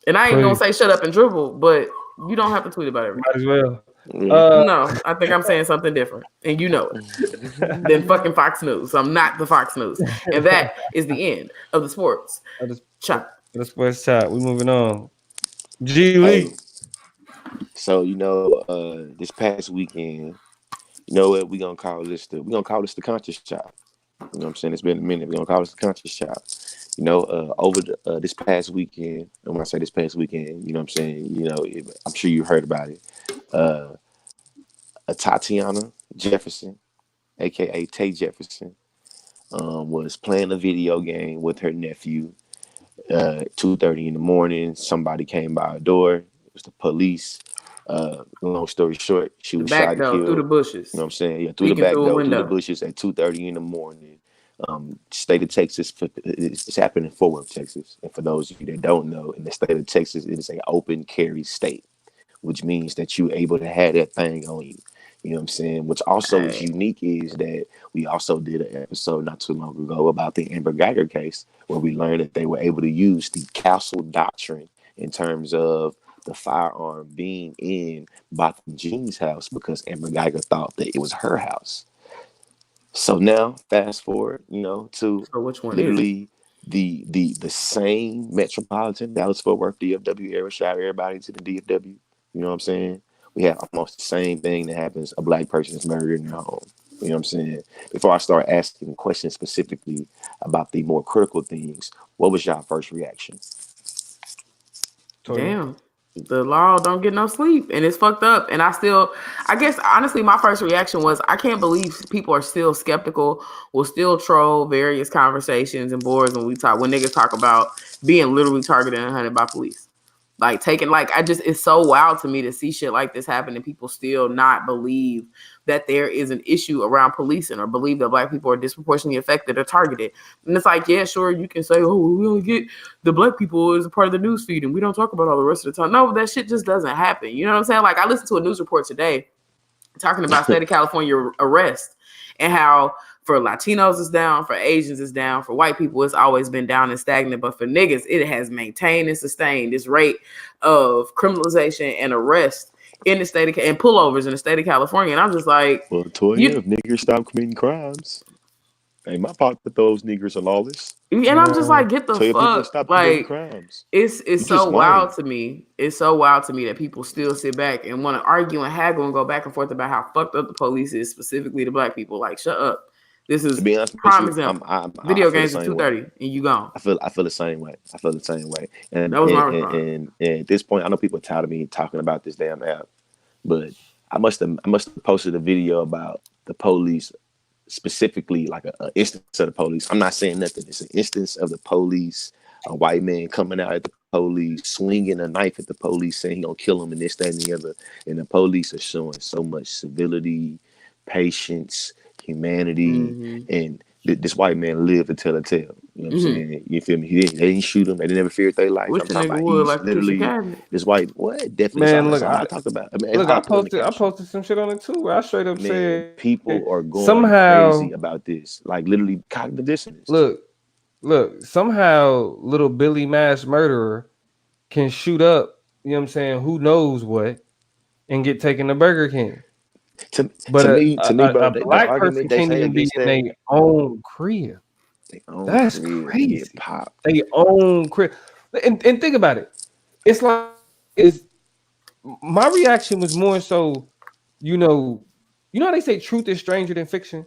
And I ain't gonna Please, say shut up and dribble, but you don't have to tweet about everything. might as well. Yeah. Uh, No, I think I'm saying something different, and you know it. Than fucking Fox News. I'm not the Fox News, and that is the end of the sports chop. the sports chat. We moving on. G Lee. Hey, so this past weekend, you know what we're gonna call this the conscious chop. You know what I'm saying? It's been a minute. We're gonna call this the conscious chop. Over this past weekend, and when I say this past weekend, you know what I'm saying, I'm sure you heard about it. Uh Atatiana Jefferson, aka Tay Jefferson, was playing a video game with her nephew. 2:30 in the morning, somebody came by her door. It was the police. Long story short, she The was shot back and door through the killed. You know bushes, what I'm saying? Yeah, through the peeking back through a door, through the window. bushes at 2:30 in the morning. State of Texas, it's happened in Fort Worth, Texas. And for those of you that don't know, in the state of Texas, it is an open carry state, which means that you're able to have that thing on you. You know what I'm saying? Which also is Hey, unique is that we also did an episode not too long ago about the Amber Geiger case, where we learned that they were able to use the castle doctrine in terms of the firearm being in Botham Jean's house because Amber Geiger thought that it was her house. So now, fast forward, to so which one is it? literally the same metropolitan Dallas Fort Worth DFW area. Shout out everybody to the DFW. You know what I'm saying? We have almost the same thing that happens. A black person is murdered in their home. You know what I'm saying? Before I start asking questions specifically about the more critical things, what was y'all first reaction? Toya. Damn. The law don't get no sleep and it's fucked up. And I guess honestly, my first reaction was I can't believe people are still skeptical, will still troll various conversations and boards when niggas talk about being literally targeted and hunted by police. Like it's so wild to me to see shit like this happen and people still not believe that there is an issue around policing or believe that black people are disproportionately affected or targeted. And it's like, yeah, sure, you can say, oh, we only get the black people as a part of the news feed and we don't talk about all the rest of the time. No, that shit just doesn't happen. You know what I'm saying? Like I listened to a news report today talking about state of California arrest and how for Latinos it's down, for Asians it's down, for white people it's always been down and stagnant, but for niggas it has maintained and sustained this rate of criminalization and arrest in the state of and pullovers in the state of California. And I'm just like, Well, Toya, you if niggers stop committing crimes, ain't my fault that those niggers are lawless. and I'm just like, get the Toya, people fuck, stop committing like crimes. it's You just so wild lying. to me. It's so wild to me that people still sit back and want to argue and haggle and go back and forth about how fucked up the police is, specifically to black people. Like, shut up. This To is be honest with prime you, example. I Video feel the games at same way. 2:30 and you gone. I feel the same way. I feel the same way. And That was my and, and, response. and at this point, I know people are tired of me talking about this damn app, but I must have posted a video about the police, specifically like a instance of the police. I'm not saying nothing. It's an instance of the police, a white man coming out at the police, swinging a knife at the police, saying he gonna kill him and this, that, and the other. And the police are showing so much civility, patience, humanity, and this white man lived to tell a tale. You know what I'm saying? You feel me? They didn't shoot him. They never feared their life. Wish I'm a talking nigga about would he's like a kitchen literally cabinet. this white. What? Definitely. Man, That's look, all I talked about. I mean, that's look, all I put on the I caption. posted some shit on it too, where I straight up Man, said people are going somehow, crazy about this. Like literally cognitive dissonance. look, somehow little Billy mass murderer can shoot up, you know what I'm saying, who knows what, and get taken to Burger King. To, But to me, a bro, the black argument person they can't say even be against in that, their own crib. they own That's crib and get crazy. popped. They own crib. And think about it. It's like it's my reaction was more so, you know, how they say truth is stranger than fiction.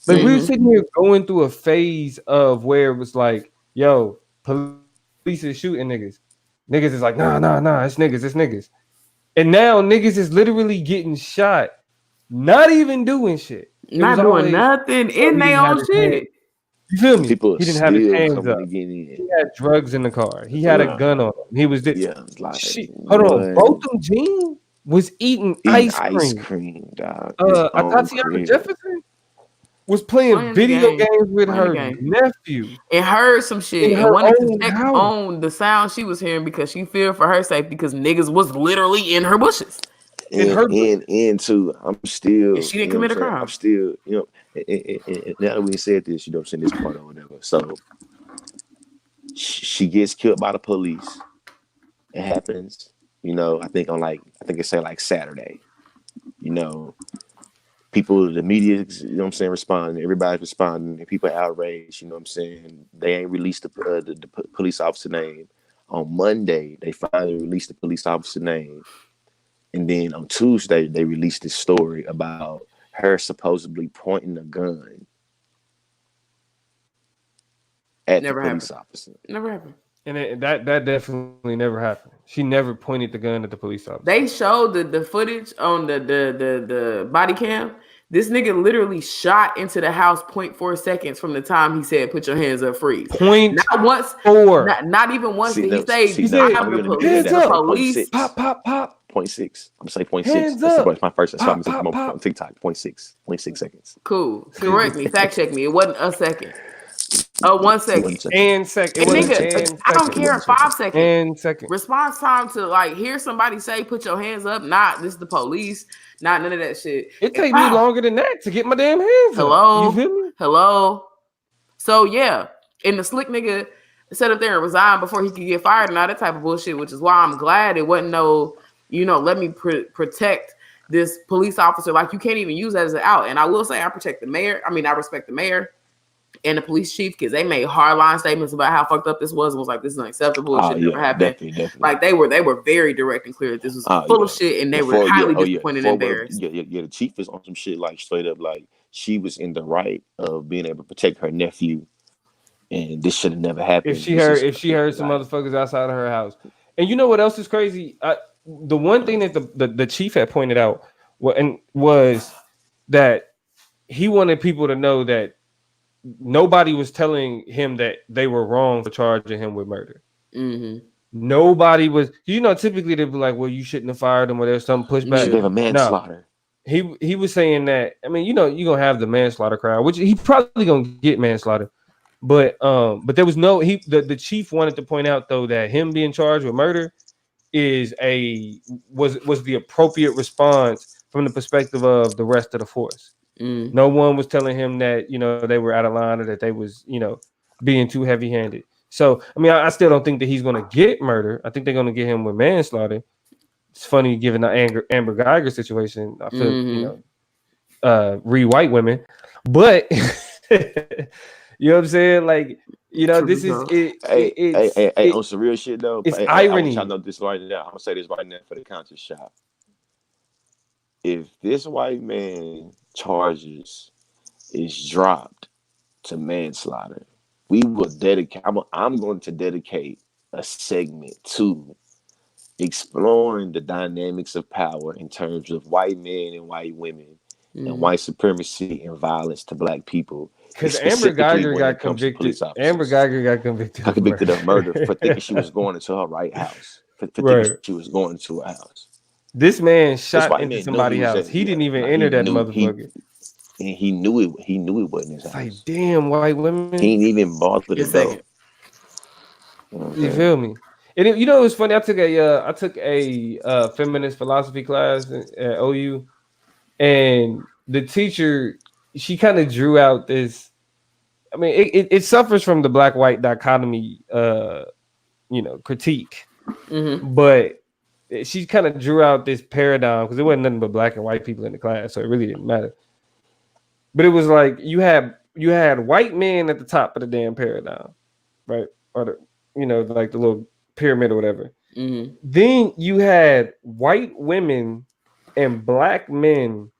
Like we were sitting here going through a phase of where it was like, yo, police is shooting niggas. Niggas is like, nah, it's niggas. And now niggas is literally getting shot, not even doing shit. It was Not doing always, nothing oh, in he their didn't have own his hand. shit. You feel And me? people are He didn't have his still hands coming up. to get in. He had drugs in the car. He had a Yeah, gun on him. He was yeah. It's like shit. Hold on. what? Botham Jean was eating Eating ice ice cream. cream, dog. His own Atatiana crib. Jefferson was playing Playing the video game. games with Playing the her game. nephew And heard some in shit her and wanted to own check house. on the sound she was hearing because she feared for her safety because niggas was literally in her bushes. In her And too, I'm And still, she didn't you know what commit I'm a saying? I'm crime. still, and now that we said this, you know what I'm saying, this part or whatever. So she gets killed by the police. It happens, I think it say like Saturday, you know, people, the media, you know what I'm saying, responding, everybody's responding, and people are outraged, you know what I'm saying? They ain't released the police officer name. On Monday, they finally released the police officer name. And then on Tuesday, they released this story about her supposedly pointing a gun at the Never police happened. officer. Never happened. and that definitely never happened. She never pointed the gun at the police officer. They showed the footage on the body cam. This nigga literally shot into the house 0.4 seconds from the time he said, "Put your hands up, freeze." Point Not once, four. not even once See, did he no, say, see, He no, said, I'm "I'm the gonna give you police." hands that. I'm The gonna say up. point police. six. Pop, pop, pop. 0.6. I'm gonna say 0.6. Hands That's up. my first. That's why I'm Pop, pop, on pop. TikTok. 0.6 seconds. Cool. Correct me. Fact check me. It wasn't a second. 1 It wasn't second. a second. And second. It And wasn't nigga, and I don't second. It care. wasn't a second. 5 seconds. And second. Response time to like hear somebody say, "Put your hands up." Not this is the police. Not none of that shit. It And take me pow. longer than that to get my damn hands up. You feel me? Hello. So yeah, and the slick nigga sat up there and resigned before he could get fired and all that type of bullshit. Which is why I'm glad it wasn't no, let me protect this police officer. Like you can't even use that as an out. And I will say I protect the mayor. I mean, I respect the mayor. and the police chief, because they made hardline statements about how fucked up this was and was like, this is unacceptable. It should never happen. Definitely. Like they were very direct and clear that this was full of shit, and they were highly disappointed and embarrassed. The chief is on some shit like straight up like she was in the right of being able to protect her nephew, and this should have never happened. If she heard some motherfuckers outside of her house. And you know what else is crazy? The one thing that the chief had pointed out was that he wanted people to know that nobody was telling him that they were wrong for charging him with murder. Mm-hmm. Nobody was. Typically they'd be like, "Well, you shouldn't have fired him," or there's some pushback. She gave a manslaughter. No, he was saying that. I mean, you're gonna have the manslaughter crowd, which he probably gonna get manslaughter. But there was no. The chief wanted to point out though that him being charged with murder was the appropriate response from the perspective of the rest of the force. No one was telling him that they were out of line or that they was being too heavy-handed. So I mean, I still don't think that he's going to get murder. I think they're going to get him with manslaughter. It's funny given the Amber Geiger situation. I feel re white women, but you know what I'm saying? Like this is it. Hey, on some real shit though. It's irony. I know this right now. I'm gonna say this right now for the conscious shop. If this white man charges is dropped to manslaughter, we will dedicate. I'm going to dedicate a segment to exploring the dynamics of power in terms of white men and white women and white supremacy and violence to black people. Because Amber Geiger got convicted. Amber Geiger got convicted of murder for thinking she was going into her right house. For thinking she was going to her house. This man shot into somebody's house. He didn't even enter that motherfucker. And he knew it. He knew it wasn't his house. Like, damn, white women. He ain't even bothered to go. You feel me? And it was funny. I took a feminist philosophy class at OU, and the teacher, she kind of drew out this. I mean, it suffers from the black-white dichotomy, critique, but she kind of drew out this paradigm because there wasn't nothing but black and white people in the class, so it really didn't matter. But it was like you had white men at the top of the damn paradigm, right? Or like the little pyramid or whatever. Then you had white women and black men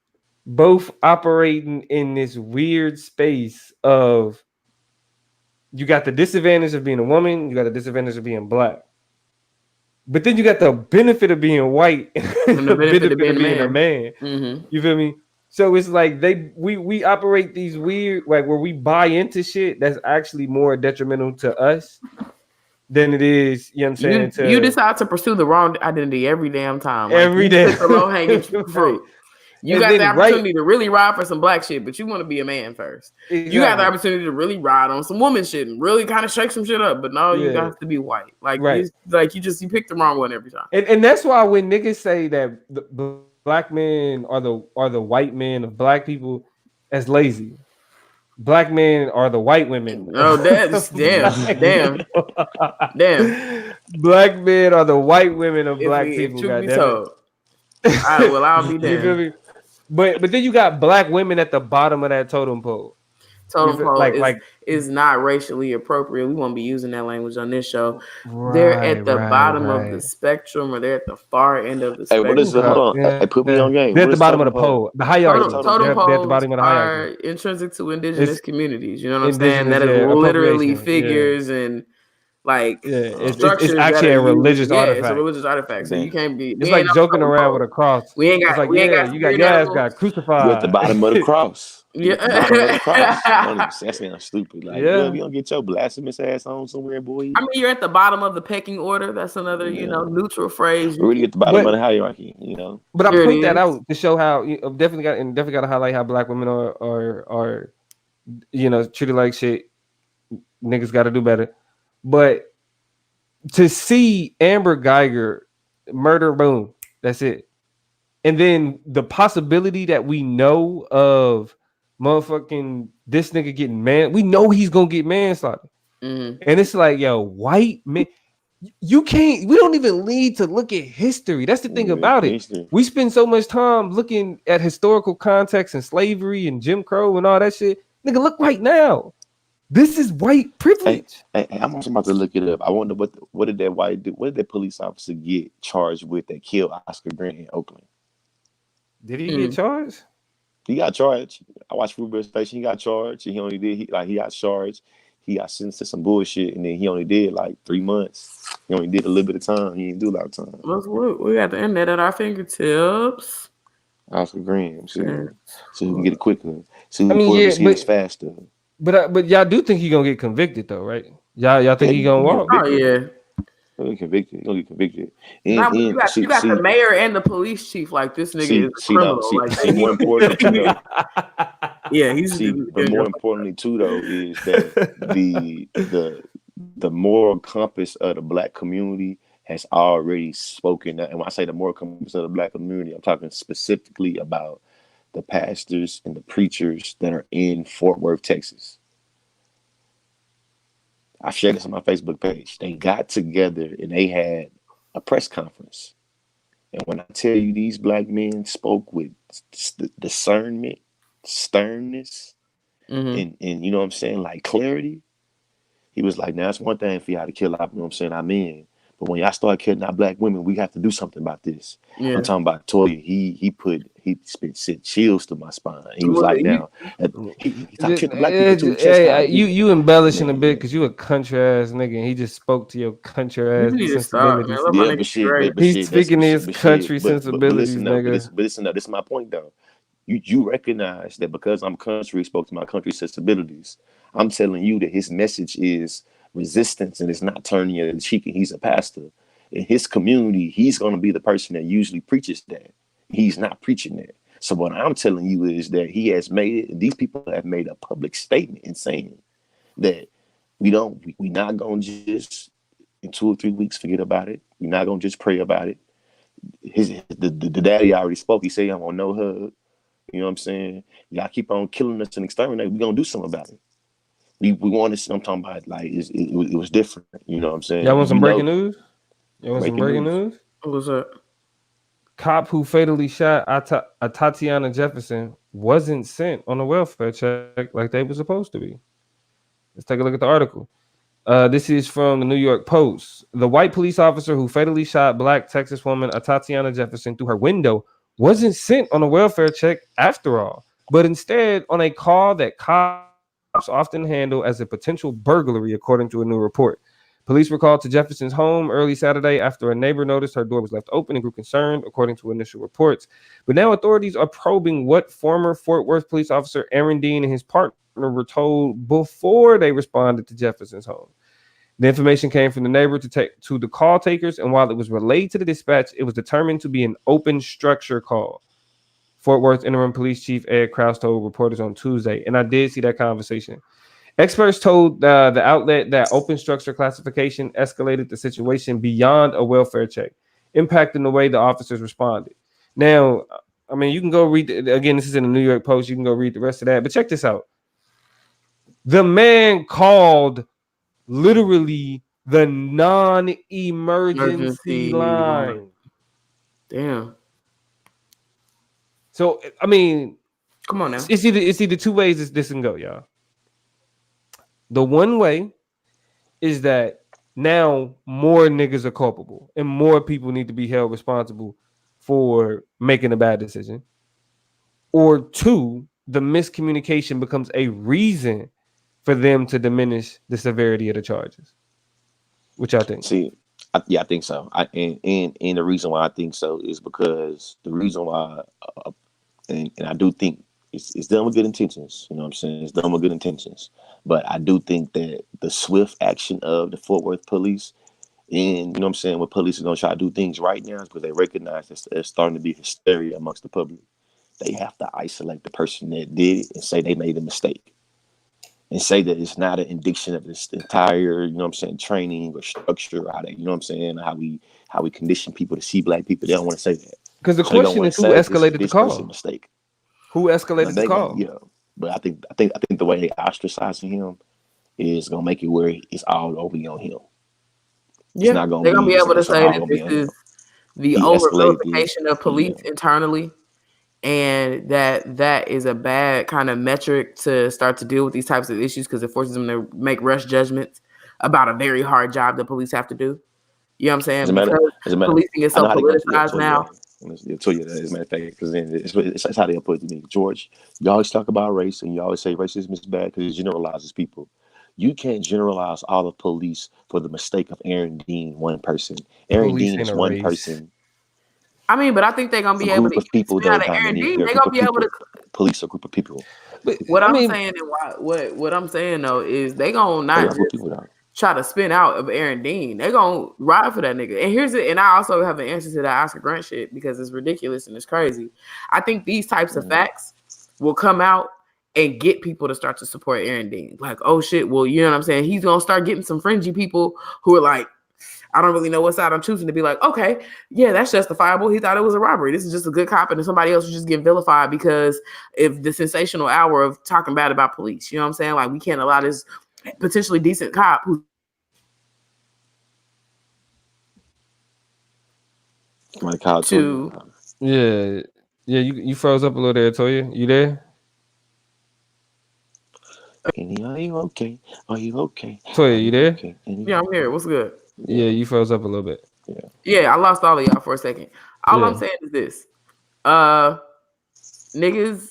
both operating in this weird space of you got the disadvantage of being a woman, you got the disadvantage of being black. But then you got the benefit of being white and the benefit of being a man. You feel me? So it's like we operate these weird, like where we buy into shit that's actually more detrimental to us than it is, you know what I'm saying? You decide to pursue the wrong identity every damn time. Like, every day. The low-hanging fruit. You got the opportunity to really ride for some black shit, but you want to be a man first. Exactly. You got the opportunity to really ride on some woman shit and really kind of shake some shit up, but no, you got to be white. Like, you pick the wrong one every time. And that's why when niggas say that the black men are the white men of black people, that's lazy. Black men are the white women. Oh, that's damn. Black men are the white women of black people. Truth be told. I'll be damned. You feel me? But then you got black women at the bottom of that totem pole. Totem pole is not racially appropriate. We won't be using that language on this show. They're at the bottom of the spectrum, or they're at the far end of the spectrum. Hey, what is it? Hold on. Hey, put me on game. They're at the bottom of the pole. The hierarchy. Totem poles at the bottom of the hierarchy. Are intrinsic to indigenous communities. You know what I'm saying? That is literally figures and like it's actually a religious artifact. It's a religious artifact. So you can't be. It's like joking around with a cross. We ain't got. You got your ass got crucified. You're at the bottom of the cross. Yeah, that sounds stupid. Like, you don't get your blasphemous ass on somewhere, boy. I mean, you're at the bottom of the pecking order. That's another, neutral phrase. We're really at the bottom of the hierarchy, But I point that out to show how definitely got to highlight how black women are treated like shit. Niggas got to do better. But to see Amber Geiger murder, boom, that's it. And then the possibility that we know of motherfucking this nigga getting we know he's gonna get manslaughter. And it's like, yo, white men, we don't even need to look at history. That's the thing about it. We spend so much time looking at historical context and slavery and Jim Crow and all that shit. Nigga, look right now. This is white Hey, privilege. I'm also about to look it up. I wonder what did that white do? What did that police officer get charged with that killed Oscar Grant in Oakland? Did he get Mm. charged? He got charged. I watched Fruitvale Station. He got charged. He only did he got charged. He got sentenced to some bullshit, and then he only did like 3 months. He only did a little bit of time. He didn't do a lot of time. Let's look. We got the internet at our fingertips. Oscar Graham, see, Okay. so he can get it quicker. See I who mean, pulled up yeah, his heels faster. but y'all do think he gonna get convicted though, right? Y'all Yeah, think he gonna he get walk? Oh convicted. yeah. He'll get convicted. He'll get convicted. Nah, but And you got the mayor and the police chief. Like this nigga is a criminal. Like see. More importantly too, though. yeah, he's See, but more importantly too, though, is that the moral compass of the black community has already spoken. And when I say the moral compass of the black community, I'm talking specifically about the pastors and the preachers that are in Fort Worth, Texas. I shared this on my Facebook page. They got together and they had a press conference. And when I tell you these black men spoke with discernment, sternness, and you know what I'm saying, like clarity, he was like, now it's one thing for y'all to kill out, you know what I'm saying, I'm in. But when y'all start killing our black women, we have to do something about this. Yeah. I'm talking about Toya. He sent chills to my spine. He was like, now he talking to black people too. You embellishing a bit because you a country ass nigga, and he just spoke to your country You ass need to stop, man. sensibilities. Let my Yeah, nigga but shit, straight. but He's shit, speaking his country but sensibilities, listen though, nigga. but listen though, this is my point though. You recognize that because I'm country, spoke to my country sensibilities. I'm telling you that his message is resistance and it's not turning your cheek. And he's a pastor in his community. He's going to be the person that usually preaches that. He's not preaching that. So what I'm telling you is that he has made it. These people have made a public statement in saying that we not gonna just in 2 or 3 weeks forget about it. We're not gonna just pray about it. The daddy already spoke. He said, "I'm gonna no hug." You know what I'm saying? Y'all keep on killing us and exterminating. We're gonna do something about it. We want to. I'm talking about like it was different. You know what I'm Y'all saying? want some You breaking know, news? Y'all want some breaking breaking news. news? What was that? Cop who fatally shot Atatiana Jefferson wasn't sent on a welfare check like they were supposed to be. Let's take a look at the article. This is from the New York Post. The white police officer who fatally shot black Texas woman Atatiana Jefferson through her window wasn't sent on a welfare check after all, but instead on a call that cops often handle as a potential burglary, according to a new report. Police were called to Jefferson's home early Saturday after a neighbor noticed her door was left open and grew concerned, according to initial reports. But now authorities are probing what former Fort Worth police officer Aaron Dean and his partner were told before they responded to Jefferson's home. The information came from the neighbor to the call takers, and while it was relayed to the dispatch, it was determined to be an open structure call. Fort Worth Interim Police Chief Ed Krause told reporters on Tuesday, and I did see that conversation. Experts told the outlet that open structure classification escalated the situation beyond a welfare check, impacting the way the officers responded. Now, I mean, you can go read, again, this is in the New York Post, you can go read the rest of that, but check this out. The man called literally the non-emergency line. Damn. So, I mean, come on now. It's either two ways this can go, y'all. The one way is that now more niggas are culpable and more people need to be held responsible for making a bad decision. Or two, the miscommunication becomes a reason for them to diminish the severity of the charges. Which I think. See, I think so. And the reason why I think so is because the reason why, and I do think it's done with good intentions. You know what I'm saying? It's done with good intentions. But I do think that the swift action of the Fort Worth police, and you know what I'm saying, when police are going to try to do things right now, is because they recognize that there's starting to be hysteria amongst the public. They have to isolate the person that did it and say they made a mistake. And say that it's not an indication of this entire, you know what I'm saying, training or structure, or how they, you know what I'm saying, how we condition people to see black people. They don't want to say that. Because the question is who escalated the call? Mistake. Who escalated the call? Yeah. But I think the way they ostracizing him is gonna make it where it's all over on him. Yeah, they're gonna be able to say that this is the over vilification of police internally, and that is a bad kind of metric to start to deal with these types of issues because it forces them to make rush judgments about a very hard job that police have to do. You know what I'm saying? Because as a matter, policing is I so know how they're going to politicized now. tell you that. As a matter of fact, because then it's how they'll put it to me. George, you always talk about race and you always say racism is bad because it generalizes people. You can't generalize all of police for the mistake of Aaron Dean, one person. Aaron Police Dean ain't is a one race. person. I mean, but I think they're gonna A be able group to of people, spin out though, of Aaron Dominique. Dean. They're a They're group gonna of be able to. people. Police are a group of people. But What I I'm mean, saying and what I'm saying though is they gonna They not are a group of just people, though. try to spin out of Aaron Dean. They gonna ride for that nigga. And here's it. And I also have an answer to that Oscar Grant shit because it's ridiculous and it's crazy. I think these types of facts will come out and get people to start to support Aaron Dean. Like, oh shit, well, you know what I'm saying? He's gonna start getting some fringy people who are like, I don't really know what side I'm choosing to be like, okay, yeah, that's justifiable. He thought it was a robbery. This is just a good cop, and somebody else was just getting vilified because if the sensational hour of talking bad about police, you know what I'm saying? Like, we can't allow this potentially decent cop who's My call to to yeah, yeah. You froze up a little there, Toya. You there? Are you okay? Are you okay? Are Toya, you you there? okay? yeah, I'm here. What's good? Yeah, Yeah, you froze up a little bit. yeah. Yeah, I lost all of y'all for a second. All I'm Yeah. saying is this. Uh niggas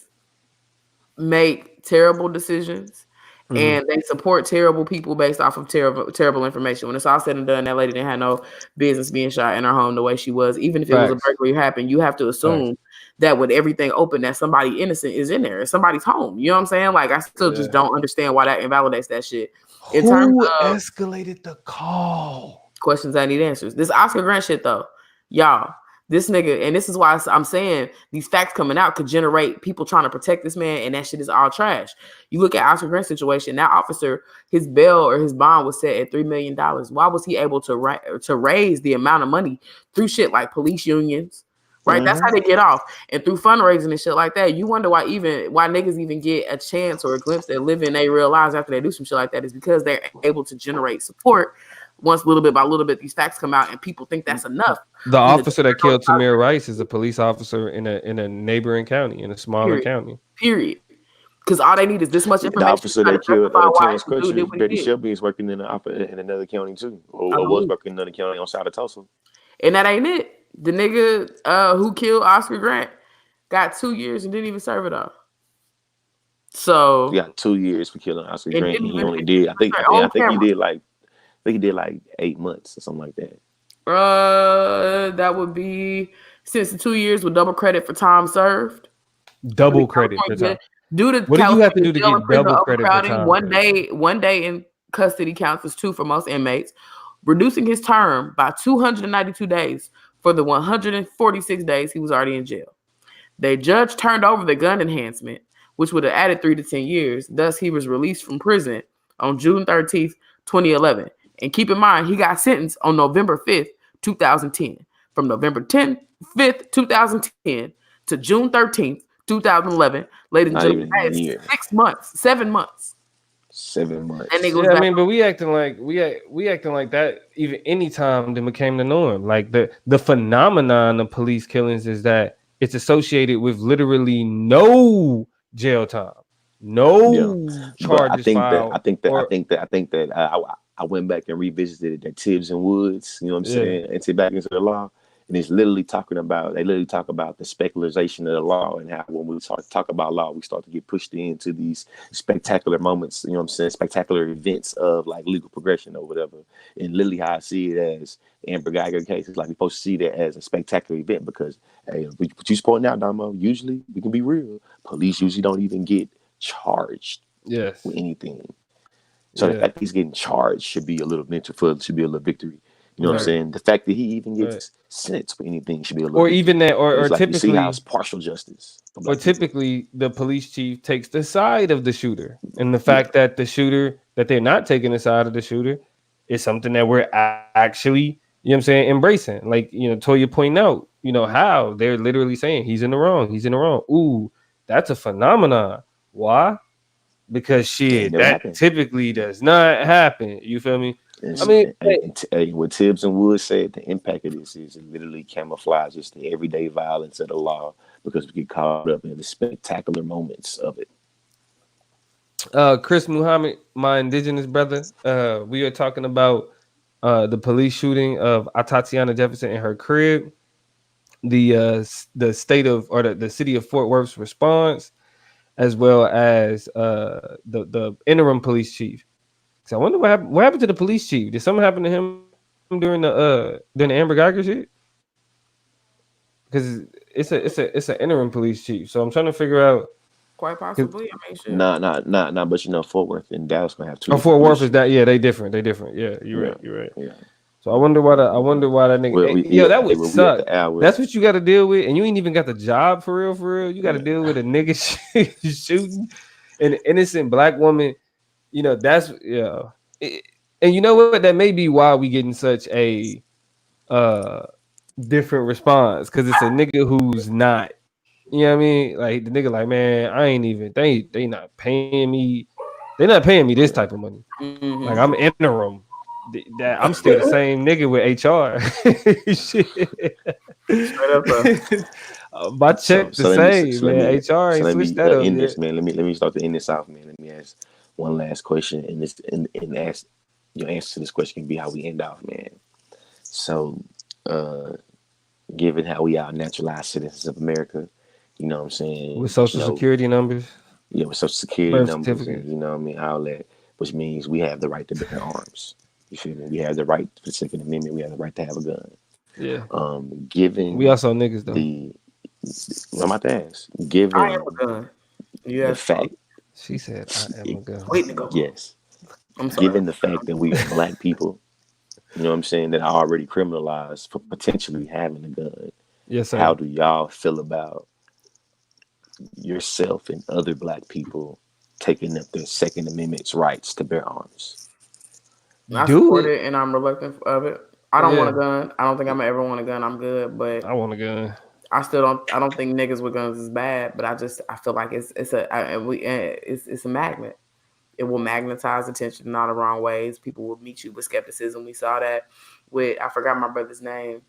make terrible decisions Mm-hmm. and they support terrible people based off of terrible information. When it's all said and done, that lady didn't have no business being shot in her home the way she was. Even if it was a Facts. burglary happened, you have to Facts. assume that with everything open, that somebody innocent is in there. It's somebody's home. You know what I'm saying? Like, I still just Yeah. don't understand why that invalidates that shit. In terms Who of escalated the call? questions I need answers. This Oscar Grant shit though, y'all, this nigga, and this is why I'm saying these facts coming out could generate people trying to protect this man, and that shit is all trash. You look at Oscar Grant's situation. That officer, his bail or his bond was set at $3 million. Why was he able to raise the amount of money through shit like police unions? Right, that's how they get off, and through fundraising and shit like that. You wonder why niggas even get a chance or a glimpse at living their real lives after they do some shit like that is because they're able to generate support once little bit by little bit these facts come out and people think that's enough. The When the officer that killed Tamir Rice is a police officer in a neighboring county, in a smaller county. Period. Because all they need is this much The information officer to that killed justify why Terrence this dude did Crutcher, what he Betty did. Shelby, is working in another county too, I or was believe. working in another county on side of Tulsa. And that ain't it. The nigga who killed Oscar Grant got 2 years and didn't even serve it all. So He got 2 years for killing Oscar it Grant, didn't and he even only did. on I think he camera. did like. I think he did like 8 months or something like that. That would be since the 2 years with double credit for time served. Double credit for time. Due to What do you have to California do to jail and get prison double credit for overcrowding, time? one day in custody counts as 2 for most inmates, reducing his term by 292 days for the 146 days he was already in jail. The judge turned over the gun enhancement, which would have added 3 to 10 years. Thus, he was released from prison on June 13th, 2011. And keep in mind, he got sentenced on November 5th, 2010. From November 10th, 5th, 2010 to June 13th, 2011. Ladies and Not gentlemen, even a that is year. 6 months, 7 months. 7 months. That nigga was Yeah, I back. mean, but we acting like we acting like that even any time that became the norm. Like the phenomenon of police killings is that it's associated with literally no jail time, Yeah, no but charges filed, or I went back and revisited that Tibbs and Woods. You know what I'm yeah, saying? Into back into the law, and it's literally they literally talk about the specularization of the law and how when we talk about law, we start to get pushed into these spectacular moments. You know what I'm saying? Spectacular events of like legal progression or whatever. And literally, how I see it as Amber Geiger case, it's like we're supposed to see that as a spectacular event because hey, what you pointing out, Damo. Usually, we can be real. Police usually don't even get charged yes, with anything. So the yeah, fact that he's getting charged should be a little should be a little victory. You know what I'm right, saying? The fact that he even right. gets sentenced for anything should be a little Or victory. even that, But or it's like you see how typically, it's partial justice for or black people. typically the police chief takes the side of the shooter, and the Yeah. fact that the shooter that they're not taking the side of the shooter is something that we're actually, you know what I'm saying, embracing. Like, Toya pointing out, how they're literally saying he's in the wrong, he's in the wrong. Ooh, that's a phenomenon. Why? Because It ain't shit, never that happened. typically does not happen. You feel me? I mean, What Tibbs and Wood said, the impact of this is it literally camouflages the everyday violence of the law because we get caught up in the spectacular moments of it. Chris Muhammad, my indigenous brother, we are talking about the police shooting of Atatiana Jefferson in her crib, the state of or the city of Fort Worth's response, as well as the interim police chief. So I wonder what happened to the police chief. Did something happen to him during the Amber Geiger shit? Because it's an interim police chief. So I'm trying to figure out. Quite possibly. I mean, shit. Nah. But Fort Worth and Dallas gonna have two Oh, different Fort police Worth is that? chiefs. Yeah, they different. They different. Yeah, you're Yeah, right. You're right. yeah. So I wonder why that nigga. Yo, that would Well, we at suck. the hour. That's what you got to deal with, and you ain't even got the job for real. For real, you got to Yeah. deal with a nigga shooting an innocent black woman. You know that's yeah. And you know what? That may be why we getting such a uh different response because it's a nigga who's not. You know what I mean? Like the nigga, like man, I ain't even. They not paying me. They not paying me this type of money. Mm-hmm. Like I'm interim. That I'm still the same nigga with HR. Shit. Straight up, though. My check the same, man. HR so ain't let switched me that up end yet. this, man. Let me start to end this off, man. Let me ask one last question, and ask your answer to this question can be how we end off, man. So, uh, given how we are naturalized citizens of America, you know what I'm saying? With social security numbers, Yeah, with social security birth numbers, and certificates. you know what I mean, all that, which means we have the right to bear arms. You feel me? We have the right for the Second Amendment. We have the right to have a gun. Yeah. We Given also niggas though. the, what am I to ask? I am Given a gun. the Yes. fact, She said, "I am a gun." Waiting to go. yes, I'm sorry. given the fact that we are black people, you know what I'm saying, that are already criminalized for potentially having a gun, Yes, how sir. do y'all feel about yourself and other black people taking up their Second Amendment's rights to bear arms? I Do support it. it, and I'm reluctant of it. I don't want a Yeah. gun. I don't think I'm ever want a gun. I'm good, but I want a gun. I still don't. I don't think niggas with guns is bad. But I feel like it's a magnet. It will magnetize attention in all the wrong ways. People will meet you with skepticism. We saw that with I forgot my brother's name,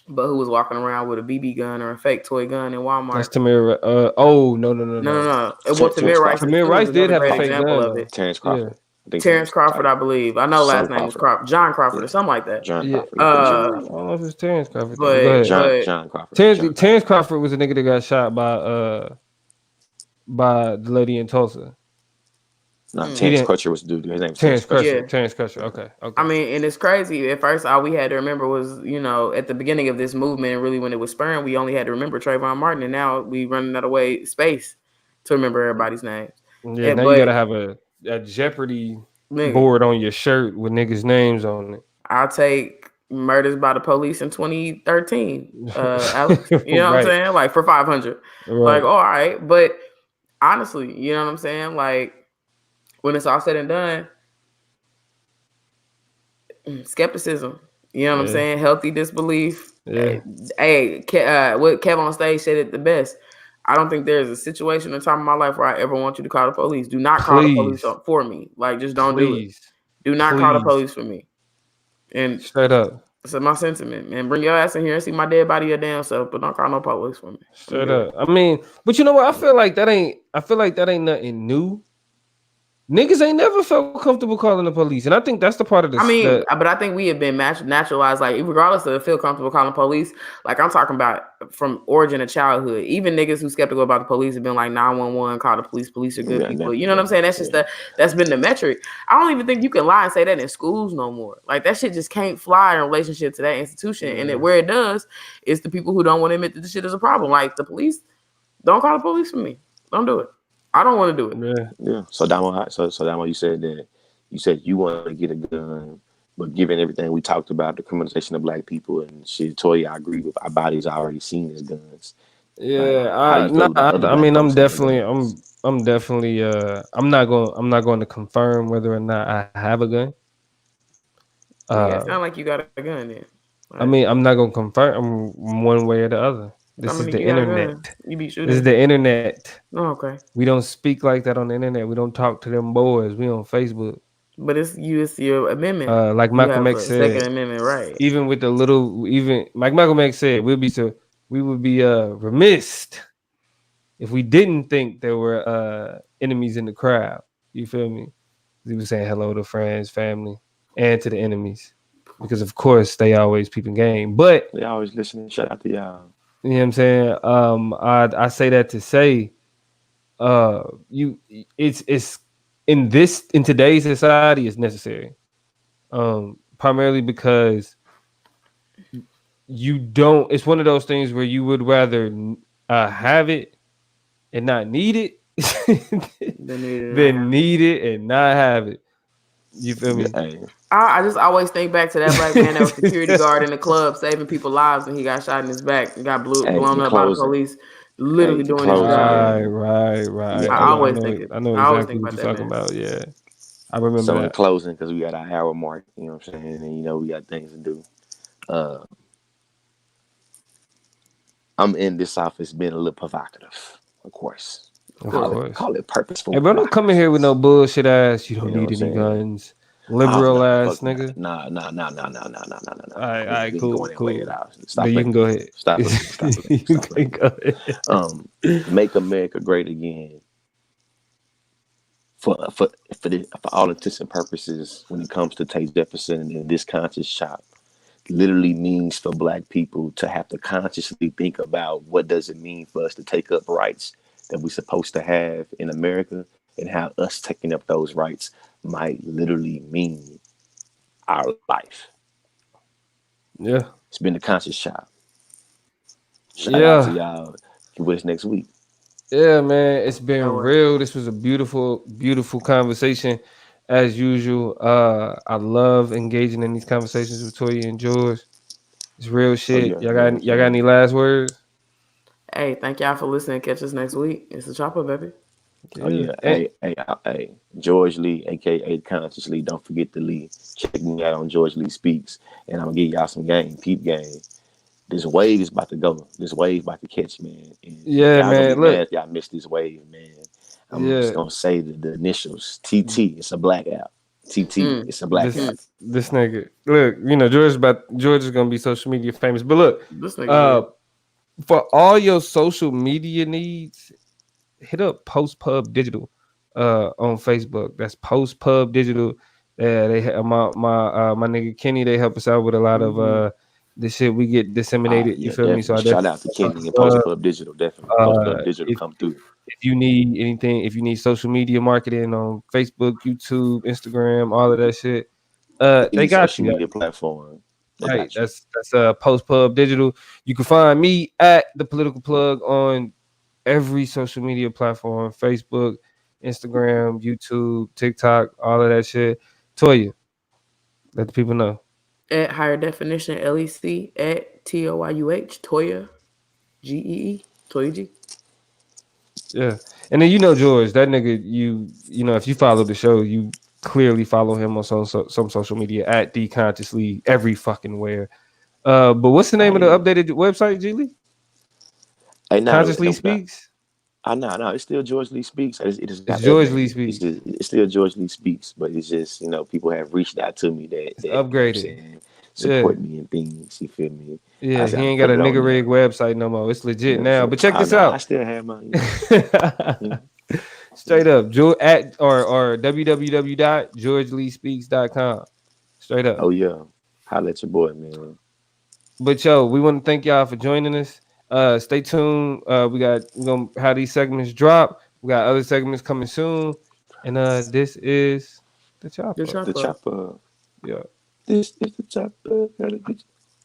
but who was walking around with a BB gun or a fake toy gun in That's Walmart. Tamir. Oh no. No. Well, Terrence Tamir Rice Crawford. too Tamir is Rice did another have a great fake example gun of though. it. Terrence Yeah. Crawford. I think Terrence Crawford, type. I believe. I know Son last name was Crawford. Crawford, John Crawford or Yeah. something like that. John Yeah. Crawford. Yeah, I think so. I don't know if it's Terrence Crawford though. But go But ahead. but John Crawford. Terrence Crawford was a nigga that got shot by the lady in Tulsa. No, He Terrence didn't. Crutcher was the dude. His name was Terrence Terrence Crutcher. Crusher. yeah. Terrence Crusher. Yeah. Okay. I mean, and it's crazy. At first, all we had to remember was, at the beginning of this movement, and really when it was spurring, we only had to remember Trayvon Martin, and now we running out of space to remember everybody's names. Yeah. Now you But gotta have a Jeopardy nigga, board on your shirt with niggas' names on it. I'll take murders by the police in 2013. Alex, you know what I'm Right. saying? Like for 500. Like, Right. all right, but honestly, you know what I'm saying? Like when it's all said and done, skepticism. You know what I'm Yeah. saying? Healthy disbelief. Yeah. Hey, what Kev on stage said it the best. I don't think there's a situation in time of my life where I ever want you to call the police. Do not call the police Please. for me. Like, just don't do it. Please. Do not call the Please. police for me. And Straight up. that's my sentiment, man. Bring your ass in here and see my dead body your damn self, but don't call no police for me. I'm Straight good. up. I mean, but you know what? I feel like that ain't nothing new. Niggas ain't never felt comfortable calling the police, and I think that's the part of I this. mean, but I think we have been naturalized, like regardless of feel comfortable calling police. Like I'm talking about from origin of childhood. Even niggas who skeptical about the police have been like 911, call the police. Police are good Yeah, people. You know what I'm saying? That's just that's been the metric. I don't even think you can lie and say that in schools no more. Like that shit just can't fly in relationship to that institution. Yeah. And where it does is the people who don't want to admit that the shit is a problem. Like the police, don't call the police for me. Don't do it. I don't want to do it. Yeah. So Damo, you said that you want to get a gun, but given everything we talked about, the criminalization of black people and shit, Toya, I agree with. Our bodies are already seen as guns. Yeah, How do you feel about other I black mean, folks having guns? I'm definitely, I'm not going to confirm whether or not I have a gun. Yeah, it sounds like you got a gun then. Right? I mean, I'm not going to confirm one way or the other. This is the internet. You be shooting. This is the internet. Oh, okay. We don't speak like that on the internet. We don't talk to them boys. We on Facebook. But it's your amendment. Like You Malcolm have X a Second said, Amendment right. even with the little, even like Malcolm X said, we would be remiss if we didn't think there were enemies in the crowd. You feel me? He was saying hello to friends, family, and to the enemies, because of course they always peeping game. But They always listening. Shout out to y'all. you know what I'm saying? I say that to say, you it's in today's society it's necessary. Primarily because you don't. It's one of those things where you would rather have it and not need it They need it and than have it. need it and not have it. You feel Yeah, me? hey, I just always think back to that black man that was security guard in the club saving people's lives and he got shot in his back and got hey, blown in up by the closing, police, hey, literally in doing his closing, job. Right, man. right, Yeah, right. I hey, always think it. I know I always exactly think what about you're that talking man. about. Yeah, I remember so in that. closing, because we got our hour mark, you know what I'm saying, and you know we got things to do. Uh, I'm in this office being a little provocative, of course. Of Of course. course. Call it purposeful Hey, bro, don't come in here with no provocative. bullshit ass. You You don't know what need I'm any saying? guns, Oh liberal no, ass fuck nigga. no. All right, We ain't cool, going that way at cool. all. Stop Then you playing can with go me. ahead. Stop playing with me. Stop playing with me. You Stop playing can with go me. ahead. Make America great again for for all intents and purposes when it comes to Tay Jefferson and this conscious shop literally means for black people to have to consciously think about what does it mean for us to take up rights that we're supposed to have in America and how us taking up those rights might literally mean our life. Yeah, It's been the conscious shop. Shout out to yeah. y'all. Get with us next week. Yeah, man, it's been That way. real. This was a beautiful, beautiful conversation, as usual. I love engaging in these conversations with Toya and George. It's real Oh shit. yeah, you know what I'm Y'all got any saying? last words? Hey, thank y'all for listening. Catch us next week. It's the chopper, baby. Oh Yeah. yeah, hey, George Lee, aka Consciously. Don't forget to Lee. Check me out on George Lee Speaks, and I'm gonna give y'all some game, peep game. This wave is about to go. This wave about to catch, man. And Yeah, y'all gonna be man. mad Look, if y'all miss this wave, man. I'm just yeah. gonna say the initials. TT. It's a black app. TT. Mm. It's a black This app. Mm. this nigga. Look, George is gonna be social media famous. But look, This nigga uh, here. for all your social media needs, hit up Post Pub Digital on Facebook. That's Post Pub Digital. My nigga Kenny, they help us out with a lot of Mm-hmm. the shit we get disseminated. You Yeah, feel me? So definitely. I Shout definitely out to Kenny and uh, Post Pub Digital. Definitely. Post Pub Digital if come through. you need anything, if you need social media marketing on Facebook, YouTube, Instagram, all of that shit, they Any got social you. media platform, they Right. got you. That's Post Pub Digital. You can find me at the Political Plug on every social media platform: Facebook, Instagram, YouTube, TikTok, all of that shit. Toya, let the people know. At higher definition LEC at TOYUH Toya GEE Toya G. Yeah. And then George, that nigga, if you follow the show, you clearly follow him on some social media at D Consciously every fucking where. But what's the name of the Hey, updated website, Geely? hey, Consciously Speaks? no, it's still George Lee Speaks. It just It's got George Lee updated. Speaks. It's still George Lee Speaks, but it's just people have reached out to me that It's you know what I'm upgraded. saying, Yeah. support me and things. You feel me? I Yeah, just he have to ain't got put a it on nigga there. rig website no more. It's You legit know what I'm now. saying? But check I this know I out. still have my Straight up. At or www.georgeleespeaks.com. Straight up. Oh yeah, holla at your boy, man. But we want to thank y'all for joining us. Stay tuned. We're gonna have these segments drop. We got other segments coming soon. And this is the The chopper. The chopper. chopper. Yeah. This is the chopper.